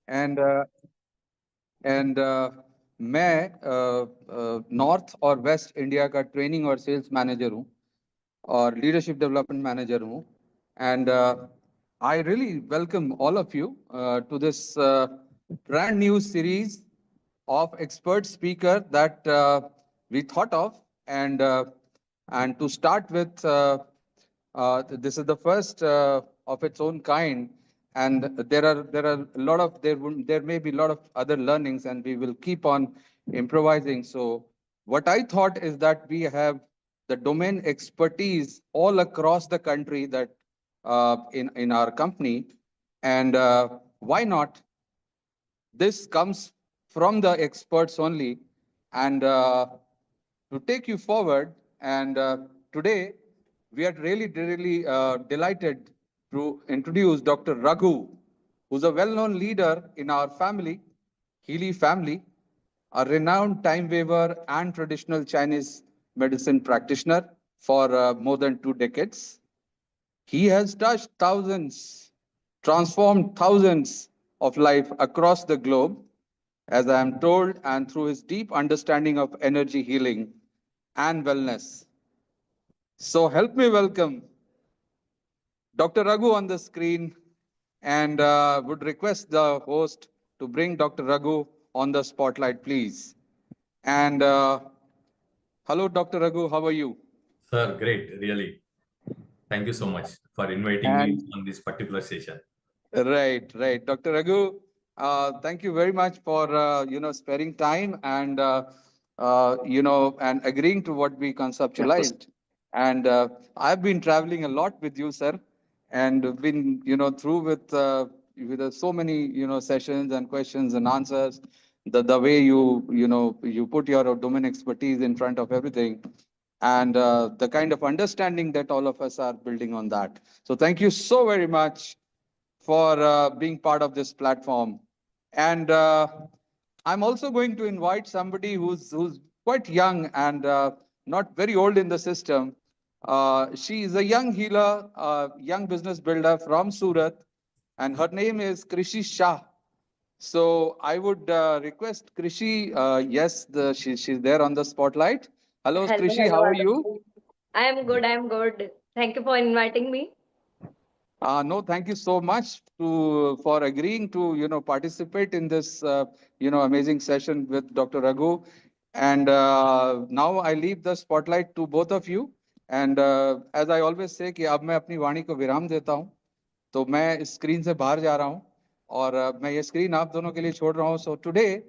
And and मैं north और west India का ट्रेनिंग और सेल्स मैनेजर हूँ और लीडरशिप डेवलपमेंट मैनेजर हूँ and I really welcome all of you to this brand new series of expert speaker that we thought of and to start with this is the first of its own kind and there are a lot of there may be a lot of other learnings and we will keep on improvising. So what I thought is that we have the domain expertise all across the country that in our company and why not this comes from the experts only. And to take you forward, and today we are really delighted to introduce Dr. Raghu, who's a well-known leader in our family, Healy family, a renowned time waver and traditional Chinese medicine practitioner for more than 2 decades. He has touched thousands, transformed thousands of life across the globe, as I am told, and through his deep understanding of energy healing and wellness. So help me welcome Dr. Raghu on the screen and would request the host to bring Dr. Raghu on the spotlight, please. And hello, Dr. Raghu, how are you? Sir, great, really. Thank you so much for inviting me And on this particular session. right. Dr. Raghu, thank you very much for sparing time and and agreeing to what we conceptualized. And I've been traveling a lot with you, sir, and been through with so many sessions and questions and answers. The way you put your domain expertise in front of everything, and the kind of understanding that all of us are building on that. So thank you so very much for being part of this platform. And I'm also going to invite somebody who's quite young and not very old in the system. She is a young healer, young business builder from Surat, and her name is Krishi Shah. So I would request Krishi. Yes, she's there on the spotlight. Hello, Hello, Krishi. hello, How are you? Aditi. I am good. I am good. Thank you for inviting me. No, thank you so much for agreeing to participate in this amazing session with Dr. Raghu. And now I leave the spotlight to both of you. And as I always say कि अब मैं अपनी वाणी को विराम देता हूँ तो मैं इस स्क्रीन से बाहर जा रहा हूँ और मैं ये स्क्रीन आप दोनों के लिए छोड़ रहा हूँ. So today,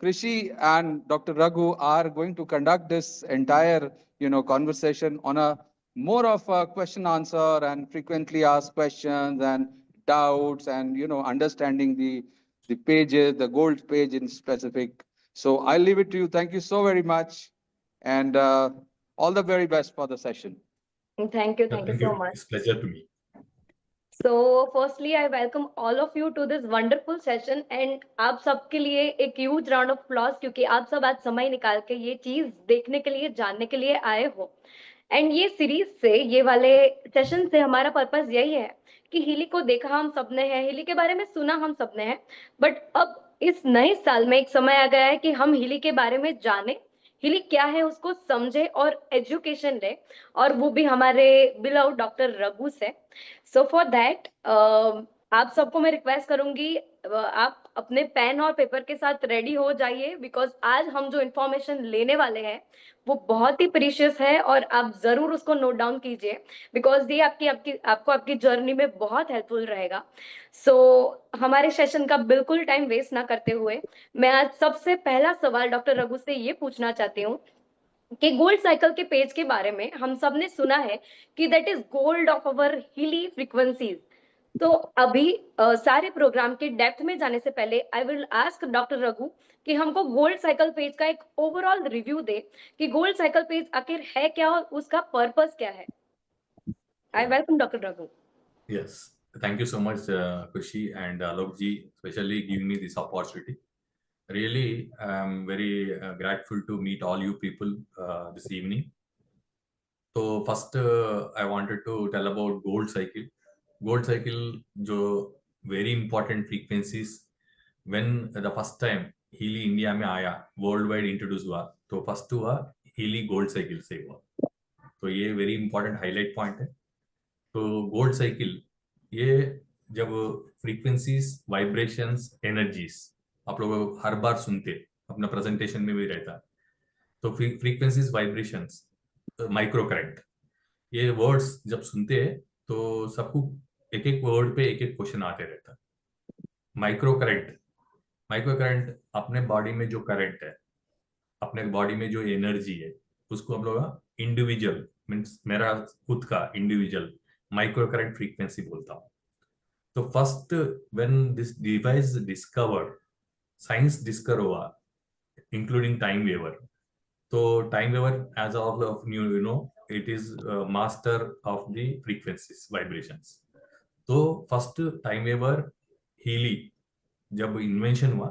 Krishi and Dr. Raghu are going to conduct this entire conversation on a more of a question answer and frequently asked questions and doubts and understanding the pages, the gold page in specific. So I'll leave it to you. Thank you so very much, and all the very best for the session. Thank you. Sir, Thank you thank so you. much. It's a pleasure to me. So, firstly, I welcome all of you to this wonderful session and आप सबके लिए एक huge round of applause क्योंकि आप सब आज समय निकाल के ये चीज देखने के लिए जानने के लिए आए हो. एंड ये सीरीज से ये वाले सेशन से हमारा पर्पस यही है कि हिली को देखा हम सबने है, हिली के बारे में सुना हम सबने है, बट अब इस नए साल में एक समय आ गया है कि हम हिली के बारे में जाने, हिली क्या है उसको समझे और एजुकेशन ले, और वो भी हमारे बिलव डॉक्टर रघु से. सो फॉर दैट आप सबको मैं रिक्वेस्ट करूंगी आप अपने पेन और पेपर के साथ रेडी हो जाइए बिकॉज आज हम जो इन्फॉर्मेशन लेने वाले हैं वो बहुत ही प्रीशियस है और आप जरूर उसको नोट डाउन कीजिए बिकॉज ये आपको आपकी जर्नी में बहुत हेल्पफुल रहेगा. सो हमारे सेशन का बिल्कुल टाइम वेस्ट ना करते हुए मैं आज सबसे पहला सवाल डॉक्टर रघु से ये पूछना चाहती हूँ कि गोल्ड साइकिल के पेज के बारे में हम सब ने सुना है कि that is gold of our हिली फ्रीक्वेंसीज. तो अभी सारे प्रोग्राम के डेप्थ में जाने से पहले I will ask doctor Raghu कि हमको गोल्ड साइकिल पेज का एक ओवरऑल रिव्यू दे कि गोल्ड साइकिल पेज आखिर है क्या और उसका पर्पस क्या है. I welcome doctor Raghu. Yes. Thank you so much, Kushi and Alokji, especially giving me this opportunity. Really, I'm very grateful to meet all you people this evening. So first, I wanted to tell about gold cycle. Gold cycle जो very important frequencies when the first time Healy India में आया, world wide introduce हुआ, तो first हुआ Healy gold cycle से हुआ। तो ये वेरी इंपॉर्टेंट हाईलाइट पॉइंट है। तो गोल्ड साइकिल ये जब फ्रीक्वेंसीज, वाइब्रेशंस, एनर्जीज आप लोग हर बार सुनते, अपना प्रेजेंटेशन में भी रहता, तो फ्रीक्वेंसीज, वाइब्रेशंस, माइक्रो करंट, ये वर्ड्स जब सुनते हैं तो सबको एक एक वर्ड पे एक एक क्वेश्चन आते रहता। माइक्रो करंट, माइक्रो करंट अपने बॉडी में जो करंट है, अपने बॉडी में जो एनर्जी है, उसको हम लोग इंडिविजुअल मीन्स मेरा खुद का इंडिविजुअल माइक्रो करंट फ्रीक्वेंसी बोलता हूँ। तो first when this device discovered, science discover हुआ इंक्लूडिंग टाइम वेवर। तो time waver as of you know it is master of the frequencies, vibrations. तो फर्स्ट टाइम वेवर हीली जब invention हुआ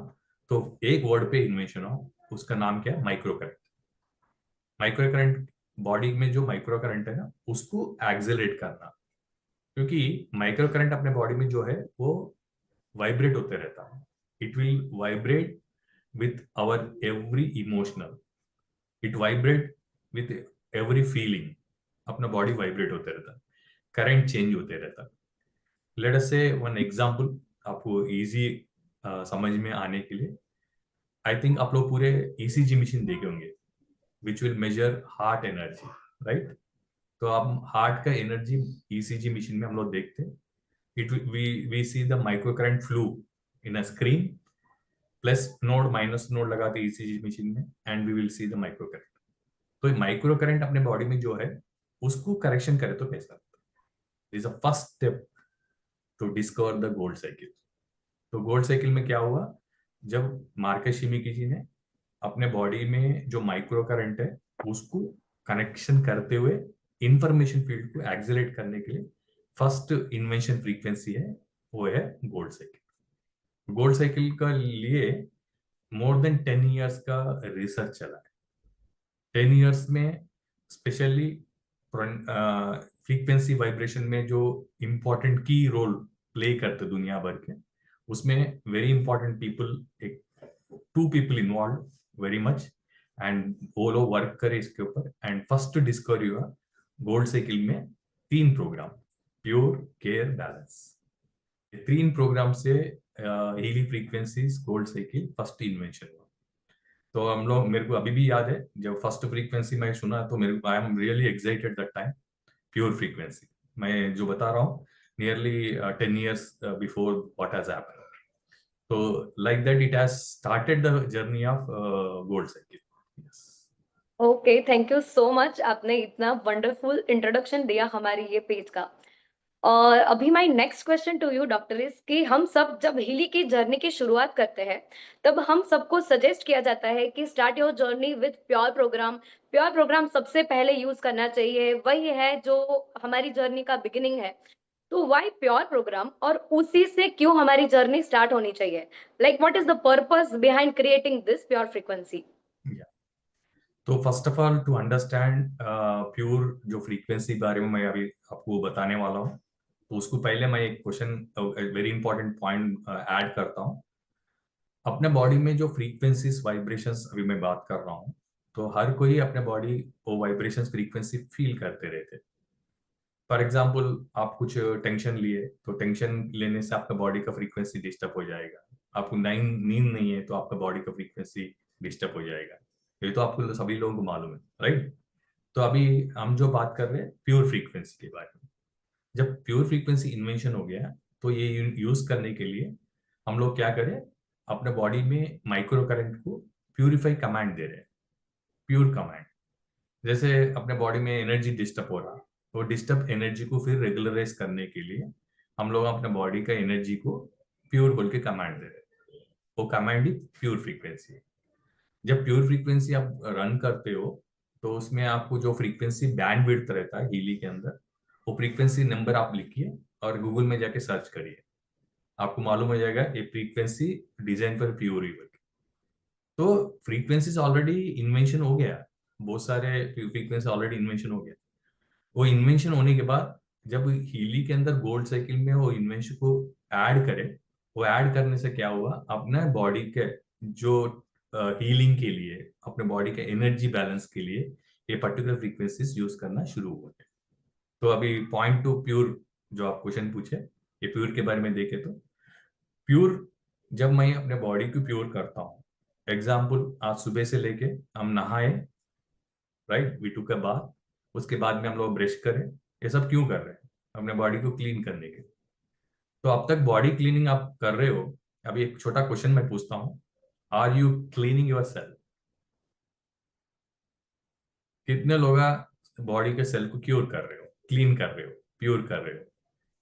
तो एक वर्ड पे इन्वेंशन हुआ, उसका नाम क्या है? Micro current. Micro current body में जो माइक्रो करंट है ना, उसको एक्सेलरेट करना, क्योंकि माइक्रो करंट अपने बॉडी में जो है वो वाइब्रेट होते रहता है। It will vibrate with our every emotional, it vibrate with every feeling, अपना बॉडी वाइब्रेट होते रहता है, करंट चेंज होते रहता है। लेट अस से वन एग्जांपल आपको इजी समझ में आने के लिए। आई थिंक आप लोग पूरे ईसीजी मशीन देखे होंगे which will measure heart energy, right? तो आप हार्ट का एनर्जी ईसीजी मशीन में हम लोग देखते हैं। It we see the micro current flow in a screen, plus node minus node लगाते ईसीजी मशीन में, and we will see the micro current. तो माइक्रो करंट अपने बॉडी में जो है उसको करेक्शन करे तो कैसा? Is a first step to discover the gold cycle. तो गोल्ड साइकिल में क्या हुआ, जब मार्कस शिमिकी जी ने अपने बॉडी में जो माइक्रो करंट है उसको कनेक्शन करते हुए इंफॉर्मेशन फील्ड को एक्सेलरेट करने के लिए फर्स्ट इन्वेंशन फ्रीक्वेंसी है, वो है गोल्ड साइकिल। गोल्ड साइकिल का लिए मोर देन 10 इयर्स का रिसर्च चला है। 10 इयर्स में स्पेशली फ्रीक्वेंसी वाइब्रेशन में जो इम्पोर्टेंट की रोल प्ले करते दुनिया भर के, उसमें वेरी इंपॉर्टेंट पीपल, एक 2 people involve very much, and वो लोग वर्क करे इसके ऊपर। एंड फर्स्ट डिस्कवरी हुआ गोल्ड साइकिल में 3 program, pure, care, balance. 3 program से healing frequencies gold cycle first invention हुआ। तो हम लोग, मेरे को अभी भी याद है जब फर्स्ट फ्रीक्वेंसी मैं सुना तो मेरे को, I am really excited that time. Pure frequency मैं जो बता रहा हूँ nearly 10 years before what has happened. तो like that it has started the journey of gold cycle. Yes, okay, thank you so much, आपने इतना वंडरफुल इंट्रोडक्शन दिया हमारी ये पेज का। और अभी my next question to you doctor is कि हम सब जब हीली की जर्नी की शुरुआत करते हैं तब हम सबको सजेस्ट किया जाता है कि start your journey with pure program. Pure program सबसे पहले यूज करना चाहिए, वही है जो हमारी जर्नी का बिगिनिंग है। तो व्हाई प्योर प्रोग्राम, और उसी से क्यों हमारी जर्नी स्टार्ट होनी चाहिए? Like what is the purpose behind creating this pure frequency? तो first of all to understand pure जो फ्रीक्वेंसी बारे में मैं अभी आपको बताने वाला हूँ, तो उसको पहले मैं एक question, very important point add करता हूँ। अपने बॉडी में जो फ्रीक्वेंसीज, वाइब्रेशंस अभी मैं बात कर रहा हूँ, तो हर कोई अपने बॉडी वो वाइब्रेशंस, फ्रीक्वेंसी फील करते रहते। फॉर एग्जाम्पल आप कुछ टेंशन लिए तो टेंशन लेने से आपका बॉडी का फ्रीक्वेंसी डिस्टर्ब हो जाएगा। आपको नींद नहीं है तो आपका बॉडी का फ्रीक्वेंसी डिस्टर्ब हो जाएगा। ये तो आपको सभी लोगों को मालूम है, राइट? तो अभी हम जो बात कर रहे हैं प्योर फ्रीक्वेंसी के बारे में। जब प्योर फ्रीक्वेंसी इन्वेंशन हो गया तो ये यूज करने के लिए हम लोग क्या करें, अपने बॉडी में माइक्रो करंट को प्यूरिफाई कमांड दे रहे हैं, प्योर कमांड। जैसे अपने बॉडी में एनर्जी डिस्टर्ब हो रहा, तो डिस्टर्ब एनर्जी को फिर रेगुलराइज करने के लिए हम लोग अपने बॉडी का एनर्जी को प्योर बोल के कमांड दे रहे हैं। वो कमांड ही प्योर फ्रीक्वेंसी है। जब प्योर फ्रीक्वेंसी आप रन करते हो तो उसमें आपको जो फ्रीक्वेंसी बैंडविड्थ रहता है हीली के अंदर, वो फ्रीक्वेंसी नंबर आप लिखिए और गूगल में जाके सर्च करिए, आपको मालूम हो जाएगा ये frequency design for pure evil. तो फ्रीक्वेंसीज ऑलरेडी इन्वेंशन हो गया, बहुत सारे फ्रीक्वेंसी ऑलरेडी इन्वेंशन हो गया। वो इन्वेंशन होने के बाद जब हीली के अंदर गोल्ड साइकिल में वो इन्वेंशन को ऐड करे, वो ऐड करने से क्या हुआ, अपने बॉडी के जो हीलिंग के लिए, अपने बॉडी के एनर्जी बैलेंस के लिए ये पर्टिकुलर फ्रीक्वेंसीज यूज करना शुरू हुए। तो अभी पॉइंट टू प्योर जो आप क्वेश्चन पूछे, ये प्योर के बारे में देखे तो प्योर, जब मैं अपने बॉडी को प्योर करता हूँ, एग्जाम्पल आज सुबह से लेके हम नहाए, right, we took a bath, उसके बाद में हम लोग ब्रश करें, ये सब क्यों कर रहे हैं? अपने बॉडी को क्लीन करने के। तो अब तक बॉडी क्लीनिंग आप कर रहे हो, अभी एक छोटा क्वेश्चन मैं पूछता हूँ, are you cleaning your self? कितने लोग बॉडी के सेल को क्योर कर रहे हो, क्लीन कर रहे हो, प्योर कर रहे हो?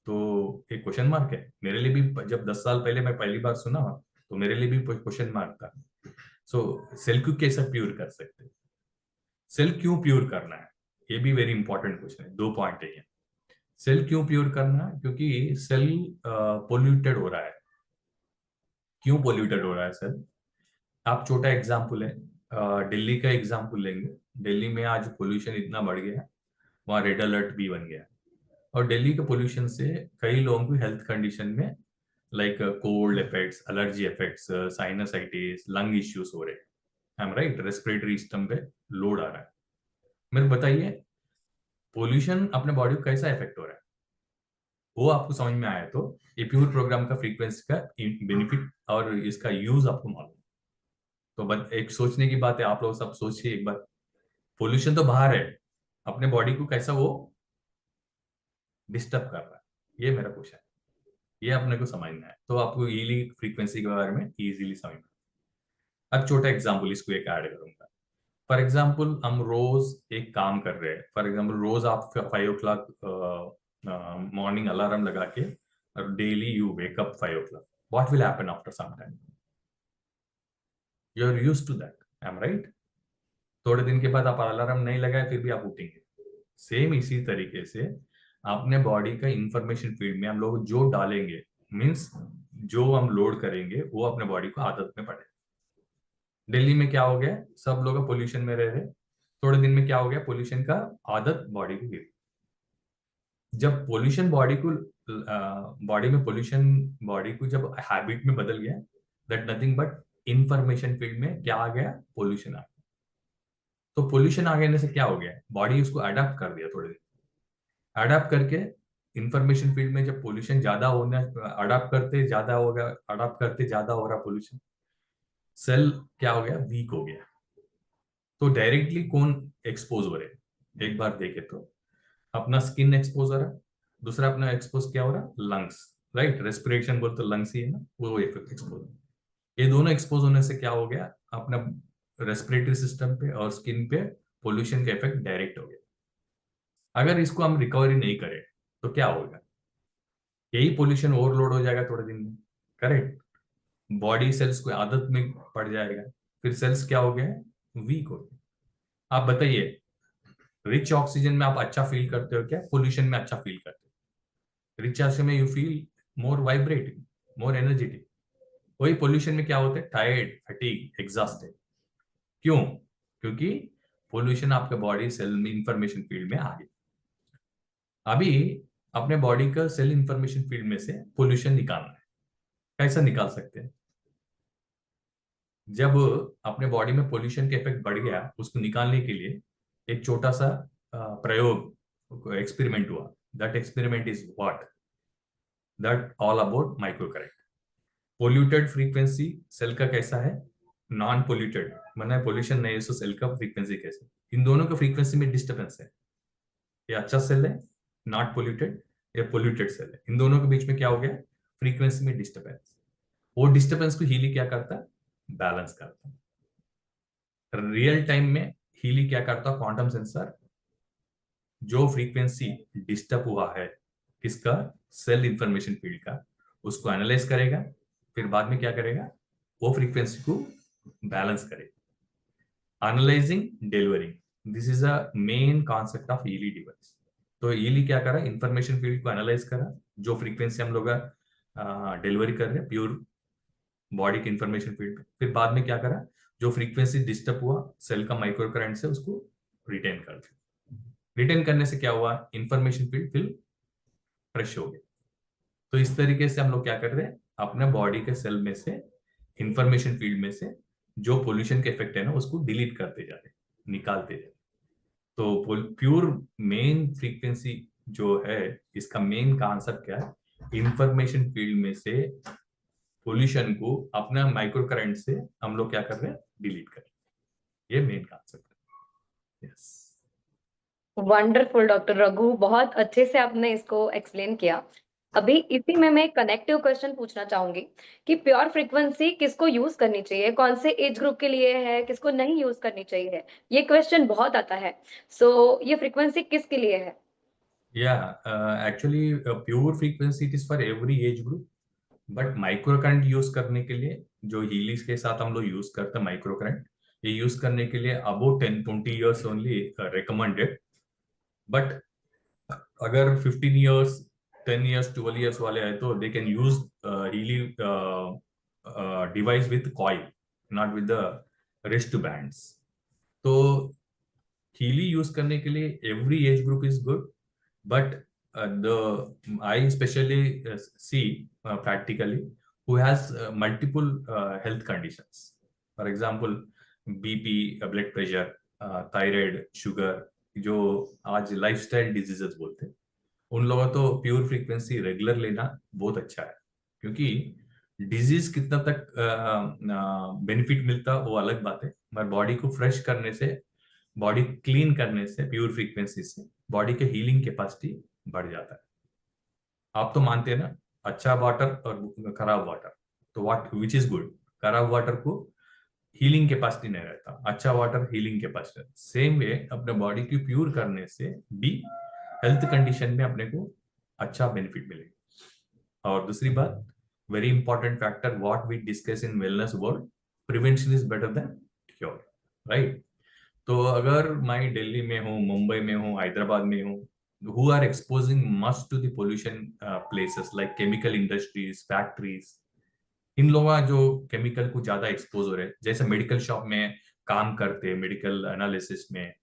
तो एक क्वेश्चन मार्क है मेरे लिए भी। जब 10 साल पहले मैं पहली बार सुना तो मेरे लिए भी क्वेश्चन मार्क था। सो सेल को कैसे प्योर कर सकते हैं, सेल क्यों प्योर करना है, ये भी वेरी इंपॉर्टेंट क्वेश्चन है। 2 पॉइंट है ये। सेल क्यों प्योर करना है? क्योंकि सेल पोल्यूटेड हो रहा है। क्यों पोल्यूटेड हो रहा है सेल? आप छोटा एग्जाम्पल है, दिल्ली का एग्जाम्पल लेंगे। दिल्ली में आज पोल्यूशन इतना बढ़ गया, वहाँ रेड अलर्ट भी बन गया, और दिल्ली के पोल्यूशन से कई लोगों को हेल्थ कंडीशन में like cold effects, allergy effects, sinusitis, lung issues हो रहे हैं। आई एम राइट, रेस्पिरेटरी सिस्टम पे लोड आ रहा है। मेरे बताइए, पोल्यूशन अपने बॉडी को कैसा इफेक्ट हो रहा है, वो आपको समझ में आया तो ये प्योर प्रोग्राम का फ्रीक्वेंसी का बेनिफिट और इसका यूज आपको मालूम। तो बस एक सोचने की बात है, आप लोग सब सोचिए एक बार, पोल्यूशन तो बाहर है, अपने बॉडी को कैसा वो डिस्टर्ब कर रहा है, ये मेरा क्वेश्चन है। ये अपने को समझना है, तो आपको इजीली फ्रीक्वेंसी के बारे में इजीली समझना। अब छोटा एग्जांपल इसको एक ऐड करूंगा। फॉर एग्जांपल हम रोज एक काम कर रहे हैं, फॉर एग्जांपल रोज आप 5 o'clock मॉर्निंग अलार्म लगा के और daily you wake up 5 o'clock, what will happen after some time? You are used to that, I am right. थोड़े दिन के बाद आप अलार्म नहीं लगाए फिर भी आप उठेंगे। सेम इसी तरीके से अपने बॉडी का इंफॉर्मेशन फील्ड में हम लोग जो डालेंगे, मीन्स जो हम लोड करेंगे, वो अपने बॉडी को आदत में पड़े। दिल्ली में क्या हो गया, सब लोग पोल्यूशन में रह रहे, थोड़े दिन में क्या हो गया, पोल्यूशन का आदत बॉडी को गिर। जब पोल्यूशन बॉडी को बॉडी में पोल्यूशन बॉडी को जब हैबिट में बदल गया, that nothing but information field में क्या आ गया, पोल्यूशन आ गया। तो पोल्यूशन आ गए से क्या हो गया, बॉडी उसको अडेप्ट कर दिया। थोड़े दिन अडेप्ट करके इंफॉर्मेशन फील्ड में जब पोल्यूशन ज्यादा होना, अडेप्ट करते ज्यादा हो गया, अडेप्ट करते ज्यादा हो रहा पोल्यूशन, सेल क्या हो गया, वीक हो गया। तो डायरेक्टली कौन एक्सपोज हो रहे, एक बार देखे तो अपना स्किन एक्सपोज हो रहा, दूसरा अपना एक्सपोज क्या हो रहा, लंग्स, राइट, रेस्पिरेशन बोलते लंग्स ही है ना, वो एक्सपोज। ये दोनों एक्सपोज होने से क्या हो गया, अपना रेस्पिरेटरी सिस्टम पे और स्किन पे पोल्यूशन का इफेक्ट डायरेक्ट हो गया। अगर इसको हम रिकवरी नहीं करें तो क्या होगा, यही पोल्यूशन ओवरलोड हो जाएगा थोड़े दिन में, करेक्ट, बॉडी सेल्स को आदत में पड़ जाएगा, फिर सेल्स क्या हो गए, वीक हो गए। आप बताइए, रिच ऑक्सीजन में आप अच्छा फील करते हो क्या, पोल्यूशन में अच्छा फील करते हो? रिच ऑक्सीजन में you feel more vibrating, more energetic. वही पोल्यूशन में क्या होता है, टायर्ड, फटीग, एग्जॉस्टेड। क्यों? क्योंकि पोल्यूशन आपके बॉडी सेल में इंफॉर्मेशन फील्ड में आ गया। अभी अपने बॉडी का सेल इंफॉर्मेशन फील्ड में से पोल्यूशन निकालना है, कैसा निकाल सकते हैं? जब अपने बॉडी में पोल्यूशन के इफेक्ट बढ़ गया, उसको निकालने के लिए एक छोटा सा प्रयोग, एक्सपेरिमेंट हुआ। That experiment is what, that all about micro current. Polluted frequency cell का कैसा है, नॉन पोल्यूटेड माना पोल्यूशन नहीं है, सो सेल का फ्रीक्वेंसी कैसे, इन दोनों का फ्रीक्वेंसी में डिस्टर्बेंस है। ये अच्छा सेल है नॉट पोल्यूटेड, ये पोल्यूटेड सेल है, इन दोनों के बीच में क्या हो गया, फ्रीक्वेंसी में डिस्टर्बेंस। वो डिस्टर्बेंस को हीली क्या करता है, बैलेंस करता है। रियल टाइम में हीली क्या करता है, क्वांटम सेंसर जो फ्रीक्वेंसी डिस्टर्ब हुआ है किसका, सेल इंफॉर्मेशन फील्ड का, उसको एनालाइज करेगा, फिर बाद में क्या करेगा, वो फ्रीक्वेंसी को बैलेंस करेगा। Analysing, delivering, this is a main concept of ईली डिवाइस। तो ईली क्या करा, इंफॉर्मेशन फील्ड को एनालाइज करा, जो फ्रीक्वेंसी हम लोग डिलीवरी कर रहे हैं प्योर बॉडी के इंफॉर्मेशन फील्ड पे, फिर बाद में क्या करा, जो फ्रीक्वेंसी डिस्टर्ब हुआ सेल का माइक्रो करंट से, उसको रिटेन कर दिया। रिटेन करने से क्या हुआ, इंफॉर्मेशन फील्ड फिर फ्रेश हो गए। तो इस तरीके से हम लोग क्या कर रहे हैं, अपने बॉडी के सेल में से, इंफॉर्मेशन फील्ड में से जो पोल्यूशन के इफेक्ट है ना उसको डिलीट करते जा रहे, निकालते जा रहे। तो प्योर मेन फ्रीक्वेंसी जो है, इसका मेन कॉन्सेप्ट क्या है, इंफॉर्मेशन फील्ड में से पोल्यूशन को अपना माइक्रो करंट से हम लोग क्या कर रहे हैं, डिलीट कर रहे हैं। ये मेन कॉन्सेप्ट है। यस, वंडरफुल डॉक्टर रघु, बहुत अच्छे से आपने इसको एक्सप्लेन किया। अभी इसी में मैं एक कनेक्टिव क्वेश्चन पूछना चाहूंगी कि प्योर फ्रीक्वेंसी किसको यूज करनी चाहिए, कौन से एज ग्रुप के लिए है, किसको नहीं यूज करनी चाहिए, ये क्वेश्चन बहुत आता है। सो ये फ्रीक्वेंसी किसके लिए है? या actually pure frequency it is for every age group, but micro current use करने के लिए जो हीलिस के साथ हम लोग यूज करते हैं माइक्रो करंट, ये यूज करने के लिए about 10-20 years only recommended. But अगर 15 इयर्स, 10 इयर्स, 12 इयर्स वाले हैं तो दे can use Healy device with coil, not with the wrist bands. तो हीली यूज करने के लिए every age group is good, but I especially see practically who has multiple health conditions. For example, BP, blood pressure, thyroid, sugar, जो आज lifestyle diseases बोलते हैं, उन लोगों तो प्योर फ्रीक्वेंसी रेगुलर लेना बहुत अच्छा है। क्योंकि डिजीज कितना तक बेनिफिट मिलता वो अलग बात है, मगर बॉडी को फ्रेश करने से, बॉडी क्लीन करने से, प्योर फ्रीक्वेंसी से बॉडी के हीलिंग कैपेसिटी बढ़ जाता है। आप तो मानते हैं ना, अच्छा वाटर और खराब वाटर, तो व्हाट विच इज गुड, खराब वाटर को हीलिंग कैपेसिटी नहीं रहता, अच्छा water healing capacity. Same way अपने बॉडी की प्योर करने से भी हेल्थ कंडीशन में अपने को अच्छा बेनिफिट मिलेगा। और दूसरी बात, very important factor what we discuss in wellness world, prevention is better than cure, right. तो अगर मैं दिल्ली में हूँ, मुंबई में हूँ, हैदराबाद में हूँ, who are exposing much to the pollution places like chemical industries, factories, इन लोग जो केमिकल को ज्यादा एक्सपोज हो रहे हैं, जैसे मेडिकल शॉप में काम करते हैं, मेडिकल एनालिसिस में,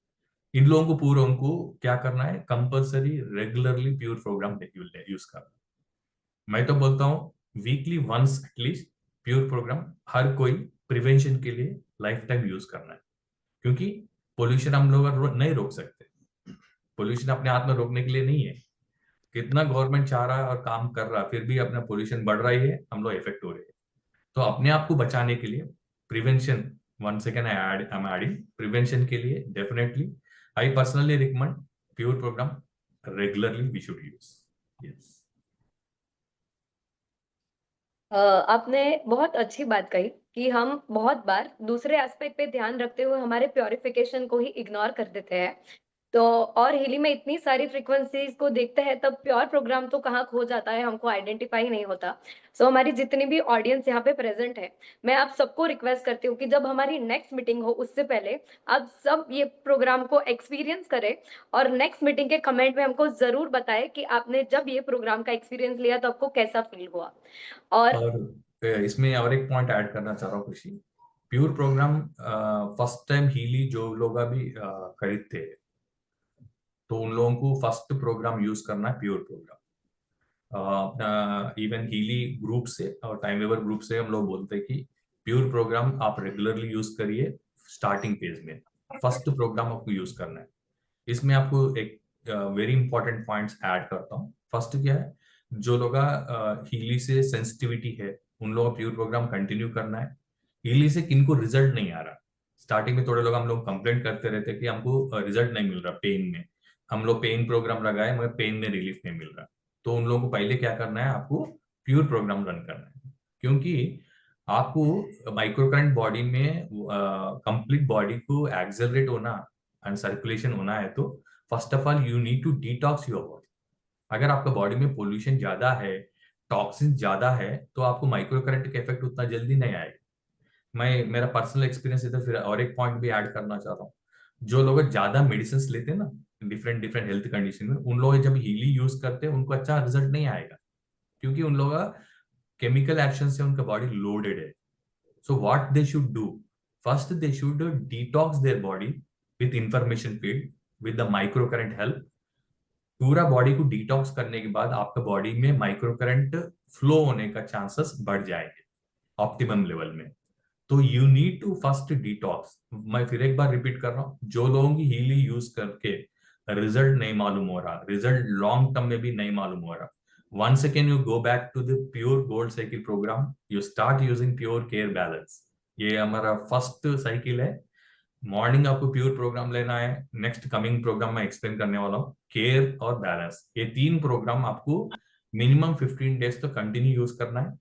इन लोगों को पूरा उनको क्या करना है, compulsory regularly pure program use करना। मैं तो बोलता हूँ weekly once at least pure program हर कोई प्रिवेंशन के लिए लाइफ टाइम यूज करना है। क्योंकि पोल्यूशन हम लोग नहीं रोक सकते, पोल्यूशन अपने हाथ में रोकने के लिए नहीं है। कितना गवर्नमेंट चाह रहा है और काम कर रहा है, फिर भी अपना पोल्यूशन बढ़ रही है, हम लोग इफेक्ट हो रहे हैं। तो अपने आप को बचाने के लिए prevention, one second I am adding, prevention के लिए definitely I personally recommend pure program regularly we should use. Yes, आपने बहुत अच्छी बात कही कि हम बहुत बार दूसरे एस्पेक्ट पे ध्यान रखते हुए हमारे प्योरिफिकेशन को ही इग्नोर कर देते हैं। तो और हिली में इतनी सारी फ्रीक्वेंसीज को देखते हैं तब प्योर प्रोग्राम तो कहाँ खो जाता है, हमको आइडेंटिफाई नहीं होता। सो हमारी जितनी भी ऑडियंस यहाँ पे प्रेजेंट है, मैं आप सबको रिक्वेस्ट करती हूँ कि जब हमारी नेक्स्ट मीटिंग हो उससे पहले आप सब ये प्रोग्राम को एक्सपीरियंस करें और नेक्स्ट मीटिंग के कमेंट में हमको जरूर बताएं कि आपने जब ये प्रोग्राम का एक्सपीरियंस लिया तो आपको कैसा फील हुआ। और इसमें और एक पॉइंट ऐड करना चाह रहा हूँ खुशी, pure program first time Healy जो लोग अभी खरीदते हैं, तो उन लोगों को फर्स्ट प्रोग्राम यूज करना है प्योर प्रोग्राम। अपना इवन हीली ग्रुप से और टाइम वेवर ग्रुप से हम लोग बोलते हैं कि प्योर प्रोग्राम आप रेगुलरली यूज करिए। स्टार्टिंग फेज में फर्स्ट प्रोग्राम आपको यूज करना है। इसमें आपको एक वेरी इंपॉर्टेंट पॉइंट्स ऐड करता हूँ। फर्स्ट क्या है, जो लोग हीली से सेंसिटिविटी है उन लोगों का प्योर प्रोग्राम कंटिन्यू करना है। हीली से किनको रिजल्ट नहीं आ रहा, स्टार्टिंग में थोड़े लोग हम लोग कंप्लेंट करते रहते कि हमको रिजल्ट नहीं मिल रहा पेन में, हम लोग पेन प्रोग्राम लगाए मगर पेन में रिलीफ नहीं मिल रहा, तो उन लोगों को पहले क्या करना है, आपको प्योर प्रोग्राम रन करना है। क्योंकि आपको माइक्रो करंट बॉडी में कंप्लीट बॉडी को एक्सेलरेट होना एंड सर्कुलेशन होना है, तो first of all you need to detox your body. अगर आपका बॉडी में पोल्यूशन ज्यादा है, टॉक्सिन ज्यादा है, तो आपको माइक्रो करंट का इफेक्ट उतना जल्दी नहीं आएगा। मैं मेरा पर्सनल एक्सपीरियंस है, तो फिर और एक पॉइंट भी ऐड करना चाह रहा हूँ। जो लोग ज्यादा मेडिसिन लेते हैं ना डिफरेंट डिफरेंट हेल्थ कंडीशन में, उन लोग जब हीली यूज करते हैं उनको अच्छा रिजल्ट नहीं आएगा, क्योंकि उन लोग केमिकल एक्शन से उनका बॉडी लोडेड है। So what they should do, first they should detox their body with information field with the micro current help, पूरा बॉडी को डिटॉक्स करने के बाद आपका बॉडी में माइक्रो करंट फ्लो होने का चांसेस बढ़ जाएंगे ऑप्टिमम लेवल में। तो you need to first detox. मैं फिर एक बार रिपीट कर रहा हूँ, जो लोगों की हीली यूज करके रिजल्ट नहीं मालूम हो रहा, रिजल्ट लॉन्ग टर्म में भी नहीं मालूम हो रहा, once again you go back to the pure gold cycle program, you start using pure care balance। ये हमारा फर्स्ट साइकिल है। मॉर्निंग आपको प्योर प्रोग्राम लेना है, नेक्स्ट कमिंग प्रोग्राम में एक्सप्लेन करने वाला हूँ, केयर और बैलेंस। ये 3 प्रोग्राम आपको मिनिमम 15 डेज तो कंटिन्यू यूज करना है।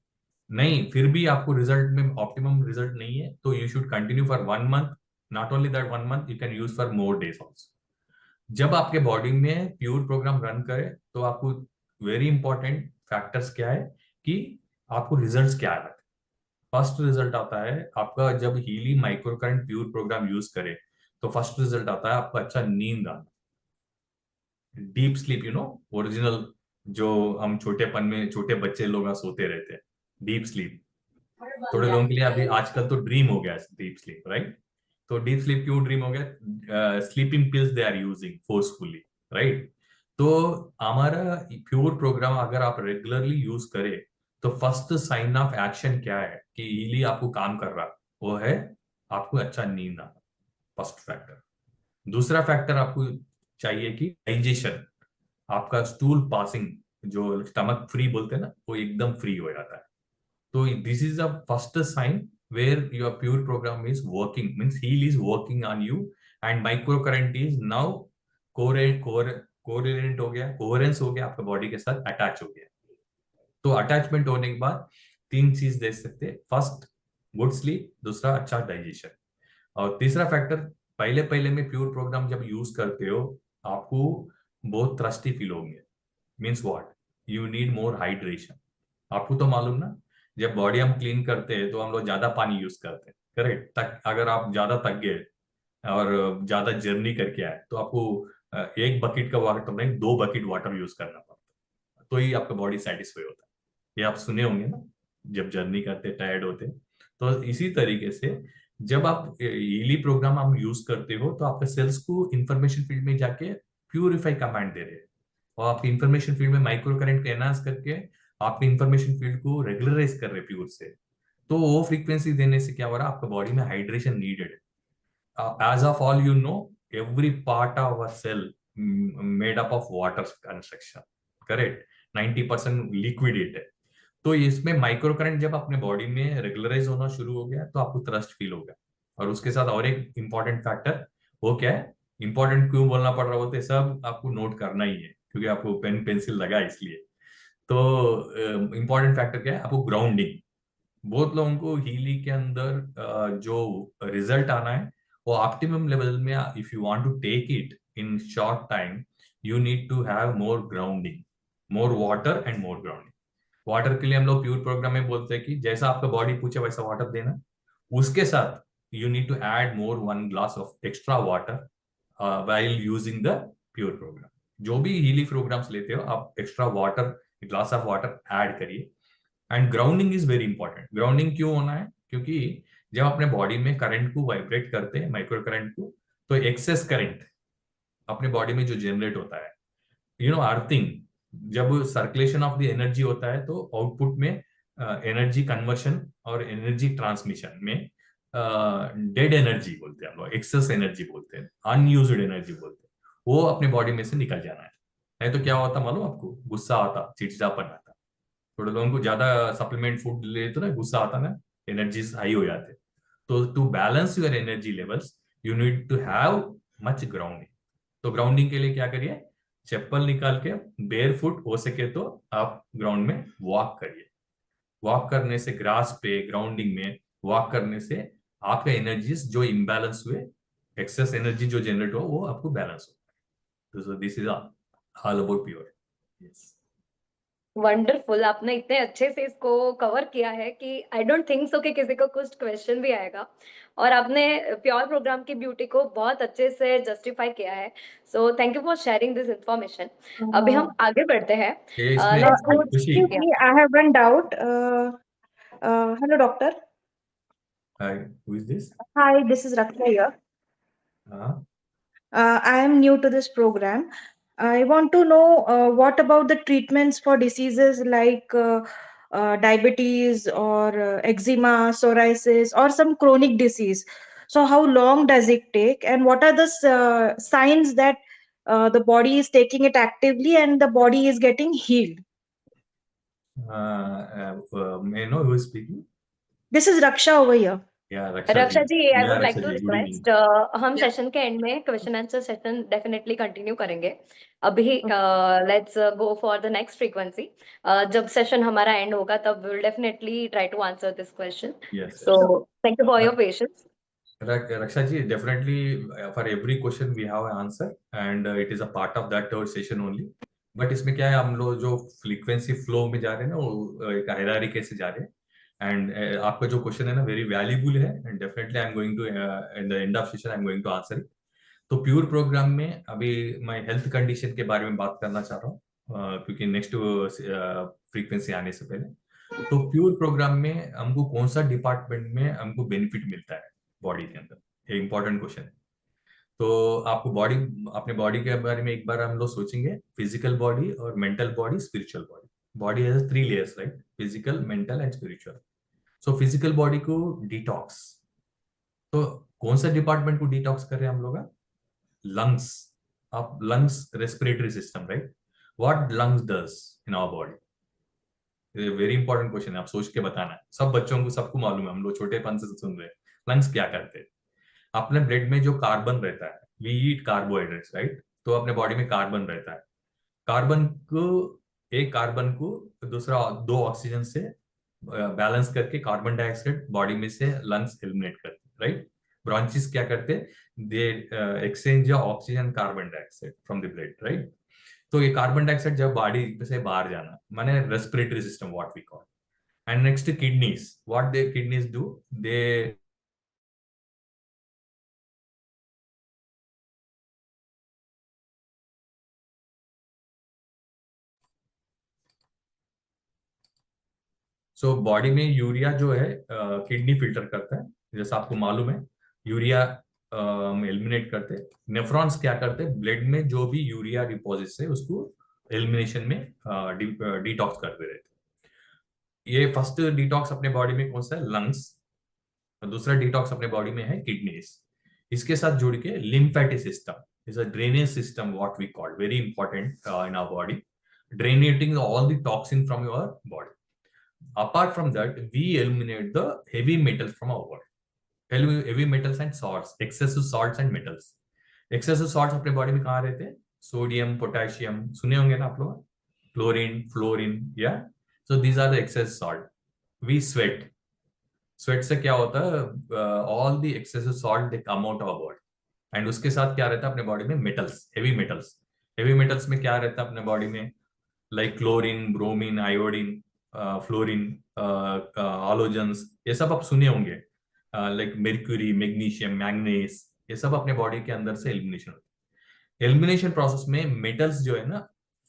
नहीं फिर भी आपको रिजल्ट में ऑप्टिमम रिजल्ट नहीं है तो you should continue for 1 month. Not only that 1 month, you can use for more days also. जब आपके बॉडी में प्योर प्रोग्राम रन करे तो आपको वेरी इंपॉर्टेंट फैक्टर्स क्या है कि आपको रिजल्ट्स क्या है। फर्स्ट रिजल्ट आता है आपका जब Healy micro current pure program use करे तो फर्स्ट रिजल्ट आता है आपका अच्छा नींद आना, deep sleep. You know original जो हम छोटेपन में छोटे बच्चे लोग सोते रहते हैं, डीप स्लीप। थोड़े लोगों के लिए अभी आजकल तो ड्रीम हो गया डीप स्लीप, राइट? तो डीप स्लीप क्यों ड्रीम हो गया? Sleeping pills they are using forcefully, right? तो हमारा प्योर प्रोग्राम अगर आप रेगुलरली यूज करें तो फर्स्ट साइन ऑफ एक्शन क्या है कि हीली आपको काम कर रहा, वो है आपको अच्छा नींद आना, फर्स्ट फैक्टर। दूसरा फैक्टर आपको चाहिए कि डाइजेशन, आपका स्टूल पासिंग जो स्टमक फ्री बोलते हैं ना, वो एकदम फ्री हो जाता है। तो this is the first sign where your pure program is working, means heal is working on you and microcurrent is now कोरिलेंट हो गया, कोहेरेंस हो गया, आपका बॉडी के साथ अटैच हो गया। तो अटैचमेंट होने के बाद 3 चीज देख सकते हैं, फर्स्ट गुड स्लीप, दूसरा अच्छा डाइजेशन, और तीसरा फैक्टर पहले पहले में प्योर प्रोग्राम जब यूज करते हो आपको बहुत थ्रस्टी फील होंगे। Means what? You need more hydration. आपको तो मालूम ना, जब बॉडी हम क्लीन करते हैं तो हम लोग ज्यादा पानी यूज करते हैं, करेक्ट? तक अगर आप ज्यादा थक गए और ज्यादा जर्नी करके आए तो आपको 1 बकेट का वाटर नहीं 2 बकेट वाटर यूज करना पड़ता है, तो ही आपका बॉडी सेटिस्फाई होता है। ये आप सुने होंगे ना, जब जर्नी करते टायर्ड होते। तो इसी तरीके से जब आप ईली प्रोग्राम हम यूज करते हो तो आपके सेल्स को इंफॉर्मेशन फील्ड में जाके प्यूरिफाई कमांड दे रहे हैं, और आपकी इंफॉर्मेशन फील्ड में माइक्रो करंट को एनहांस करके आपके इंफॉर्मेशन फील्ड को रेगुलराइज कर रहे हैं प्योर से। तो वो फ्रीक्वेंसी देने से क्या हो रहा है, आपका बॉडी में हाइड्रेशन नीडेड है। As of all you know, every part of our cell made up of water construction, correct? 90% liquidate है। तो इसमें माइक्रो करंट जब अपने बॉडी में रेगुलराइज होना शुरू हो गया तो आपको थ्रस्ट फील हो गया। और उसके साथ और एक इंपॉर्टेंट फैक्टर, वो क्या है? इंपॉर्टेंट क्यों बोलना पड़ रहा होता है, सब आपको नोट करना ही है क्योंकि आपको पेन पेंसिल लगा इसलिए। तो इंपॉर्टेंट फैक्टर क्या है? आपको ग्राउंडिंग। बहुत लोगों को हीली के अंदर जो रिजल्ट आना है वो ऑप्टिमम लेवल में, if you want to take it in short time, you need to have more grounding, more water and more grounding. Water के लिए हम लोग प्योर प्रोग्राम में बोलते हैं कि जैसा आपका बॉडी पूछे वैसा वाटर देना, उसके साथ you need to add more 1 glass of extra water while using the pure program. जो भी हीली प्रोग्राम्स लेते हो आप extra water, glass of water add करिए। And grounding is very important. Grounding क्यों होना है? क्योंकि जब अपने बॉडी में करंट को वाइब्रेट करते हैं, माइक्रो करंट को, तो एक्सेस करंट अपने बॉडी में जो जनरेट होता है, यू नो अर्थिंग, जब सर्कुलेशन ऑफ द एनर्जी होता है तो आउटपुट में एनर्जी कन्वर्शन और एनर्जी ट्रांसमिशन में डेड एनर्जी बोलते हैं हम लोग, एक्सेस एनर्जी बोलते हैं, अनयूज्ड एनर्जी बोलते हैं, वो अपने बॉडी में से निकल जाना है। नहीं तो क्या होता मालूम आपको? गुस्सा आता, चिड़चिड़ापन आता। थोड़े लोगों को ज्यादा सप्लीमेंट फूड ले तो ना गुस्सा आता ना, एनर्जी हाई हो जाते। तो to balance your energy levels you need to have much grounding. तो ग्राउंडिंग के लिए क्या करिए? चप्पल निकाल के बेयर फुट हो सके तो आप ग्राउंड में वॉक करिए। वॉक करने से, ग्रास पे ग्राउंडिंग में वॉक करने से आपका एनर्जीज जो इम्बैलेंस हुए, एक्सेस एनर्जी जो जनरेट हो, वो आपको बैलेंस हो। तो this is all about pure. Yes, wonderful. आपने इतने अच्छे से इसको कवर किया है कि आई डोंट थिंक सो कि किसी को कुछ क्वेश्चन भी आएगा, और आपने प्योर प्रोग्राम की ब्यूटी को बहुत अच्छे से जस्टिफाई किया है। सो thank you for sharing this information. अभी हम आगे बढ़ते हैं। इसमें Let's go खुशी, I have one doubt. Hello, doctor. who is this? Hi, this is Raksha here. हाँ, I am new to this program. I want to know what about the treatments for diseases like diabetes or eczema, psoriasis, or some chronic disease. So, how long does it take, and what are the signs that the body is taking it actively and the body is getting healed? May I know who is speaking? This is Raksha over here. Yeah, Raksha ji, I Yeah, would like Raksha to ji, good evening. Request हम session के end में question answer session definitely continue करेंगे. अभी let's go for the next frequency. जब session हमारा end होगा तब will definitely try to answer this question. Yes. So thank you for your patience. Raksha ji, definitely for every question we have an answer and it is a part of that session only. But इसमें क्या है, हम लोग जो frequency flow में जा रहे हैं ना, वो एक हायरार्की कैसे जा रहे हैं. एंड आपका जो क्वेश्चन है ना वेरी वैल्यूबल है and definitely I am going to in the end of session I am going to answer it. तो प्योर प्रोग्राम में अभी मैं हेल्थ कंडीशन के बारे में बात करना चाह रहा हूँ क्योंकि नेक्स्ट फ्रीक्वेंसी आने से पहले. तो प्योर प्रोग्राम में हमको कौन सा डिपार्टमेंट में हमको बेनिफिट मिलता है बॉडी के अंदर, ये इंपॉर्टेंट क्वेश्चन है. तो आपको बॉडी, अपने बॉडी के बारे में एक बार हम लोग सोचेंगे, फिजिकल बॉडी और mental body, spiritual body. Body has 3 layers, right? Physical, mental and spiritual. So physical body को डिटॉक्स, तो कौन सा डिपार्टमेंट को डिटॉक्स कर रहे हैं हम लोग? लंग्स. आप lungs, respiratory system, right? What lungs does in our body? Very important question है, आप सोच के बताना है. सब बच्चों को, सबको मालूम है, हम लोग छोटेपन से सुन रहे हैं. लंग्स क्या करते हैं? अपने ब्लड में जो कार्बन रहता है, वी ईट कार्बोहाइड्रेट्स, राइट? तो अपने बॉडी में कार्बन रहता है. कार्बन को, एक कार्बन को दूसरा 2 ऑक्सीजन से बैलेंस करके कार्बन डाइऑक्साइड बॉडी में से लंग्स एलिमिनेट करते हैं, राइट? ब्रॉन्चिस क्या करते हैं? दे exchange oxygen carbon dioxide from the blood, right? तो ये कार्बन डाइऑक्साइड जब बॉडी से बाहर जाना, माने respiratory system what we call. And next kidneys, what they kidneys do, they so body में यूरिया जो है किडनी फिल्टर करता है, जैसा आपको मालूम है. यूरिया एलिमिनेट करते हैं. नेफ्रॉन्स क्या करते हैं? ब्लड में जो भी यूरिया डिपॉजिट्स है उसको एलिमिनेशन में डिटॉक्स करते रहते हैं. ये फर्स्ट डिटॉक्स अपने बॉडी में कौन सा है? लंग्स. दूसरा डिटॉक्स अपने बॉडी में है किडनीज. इसके साथ जुड़ के lymphatic system is a drainage system what we call, very important in our body, draining all the toxin from your body. Apart from that, we eliminate the heavy metals from our body. Heavy metals and salts, excessive salts and metals. Excessive salts अपने body में कहाँ रहते हैं? Sodium, potassium, सुने होंगे ना आप लोग? क्लोरीन, फ्लोरीन, या? So these are the excess salt. We sweat. Sweat से क्या होता है? All the excessive salt they come out of our body. And उसके साथ क्या रहता है अपने बॉडी में? Metals, heavy metals. Heavy metals में क्या रहता है अपने बॉडी में? Like chlorine, bromine, iodine, fluorine, halogens, ये सब आप सुने होंगे. लाइक मेर्क्यूरी, मैग्नीशियम, मैंगनीज, ये सब अपने बॉडी के अंदर से एलिमिनेशन होती है. एलिमिनेशन प्रोसेस में मेटल्स जो है ना,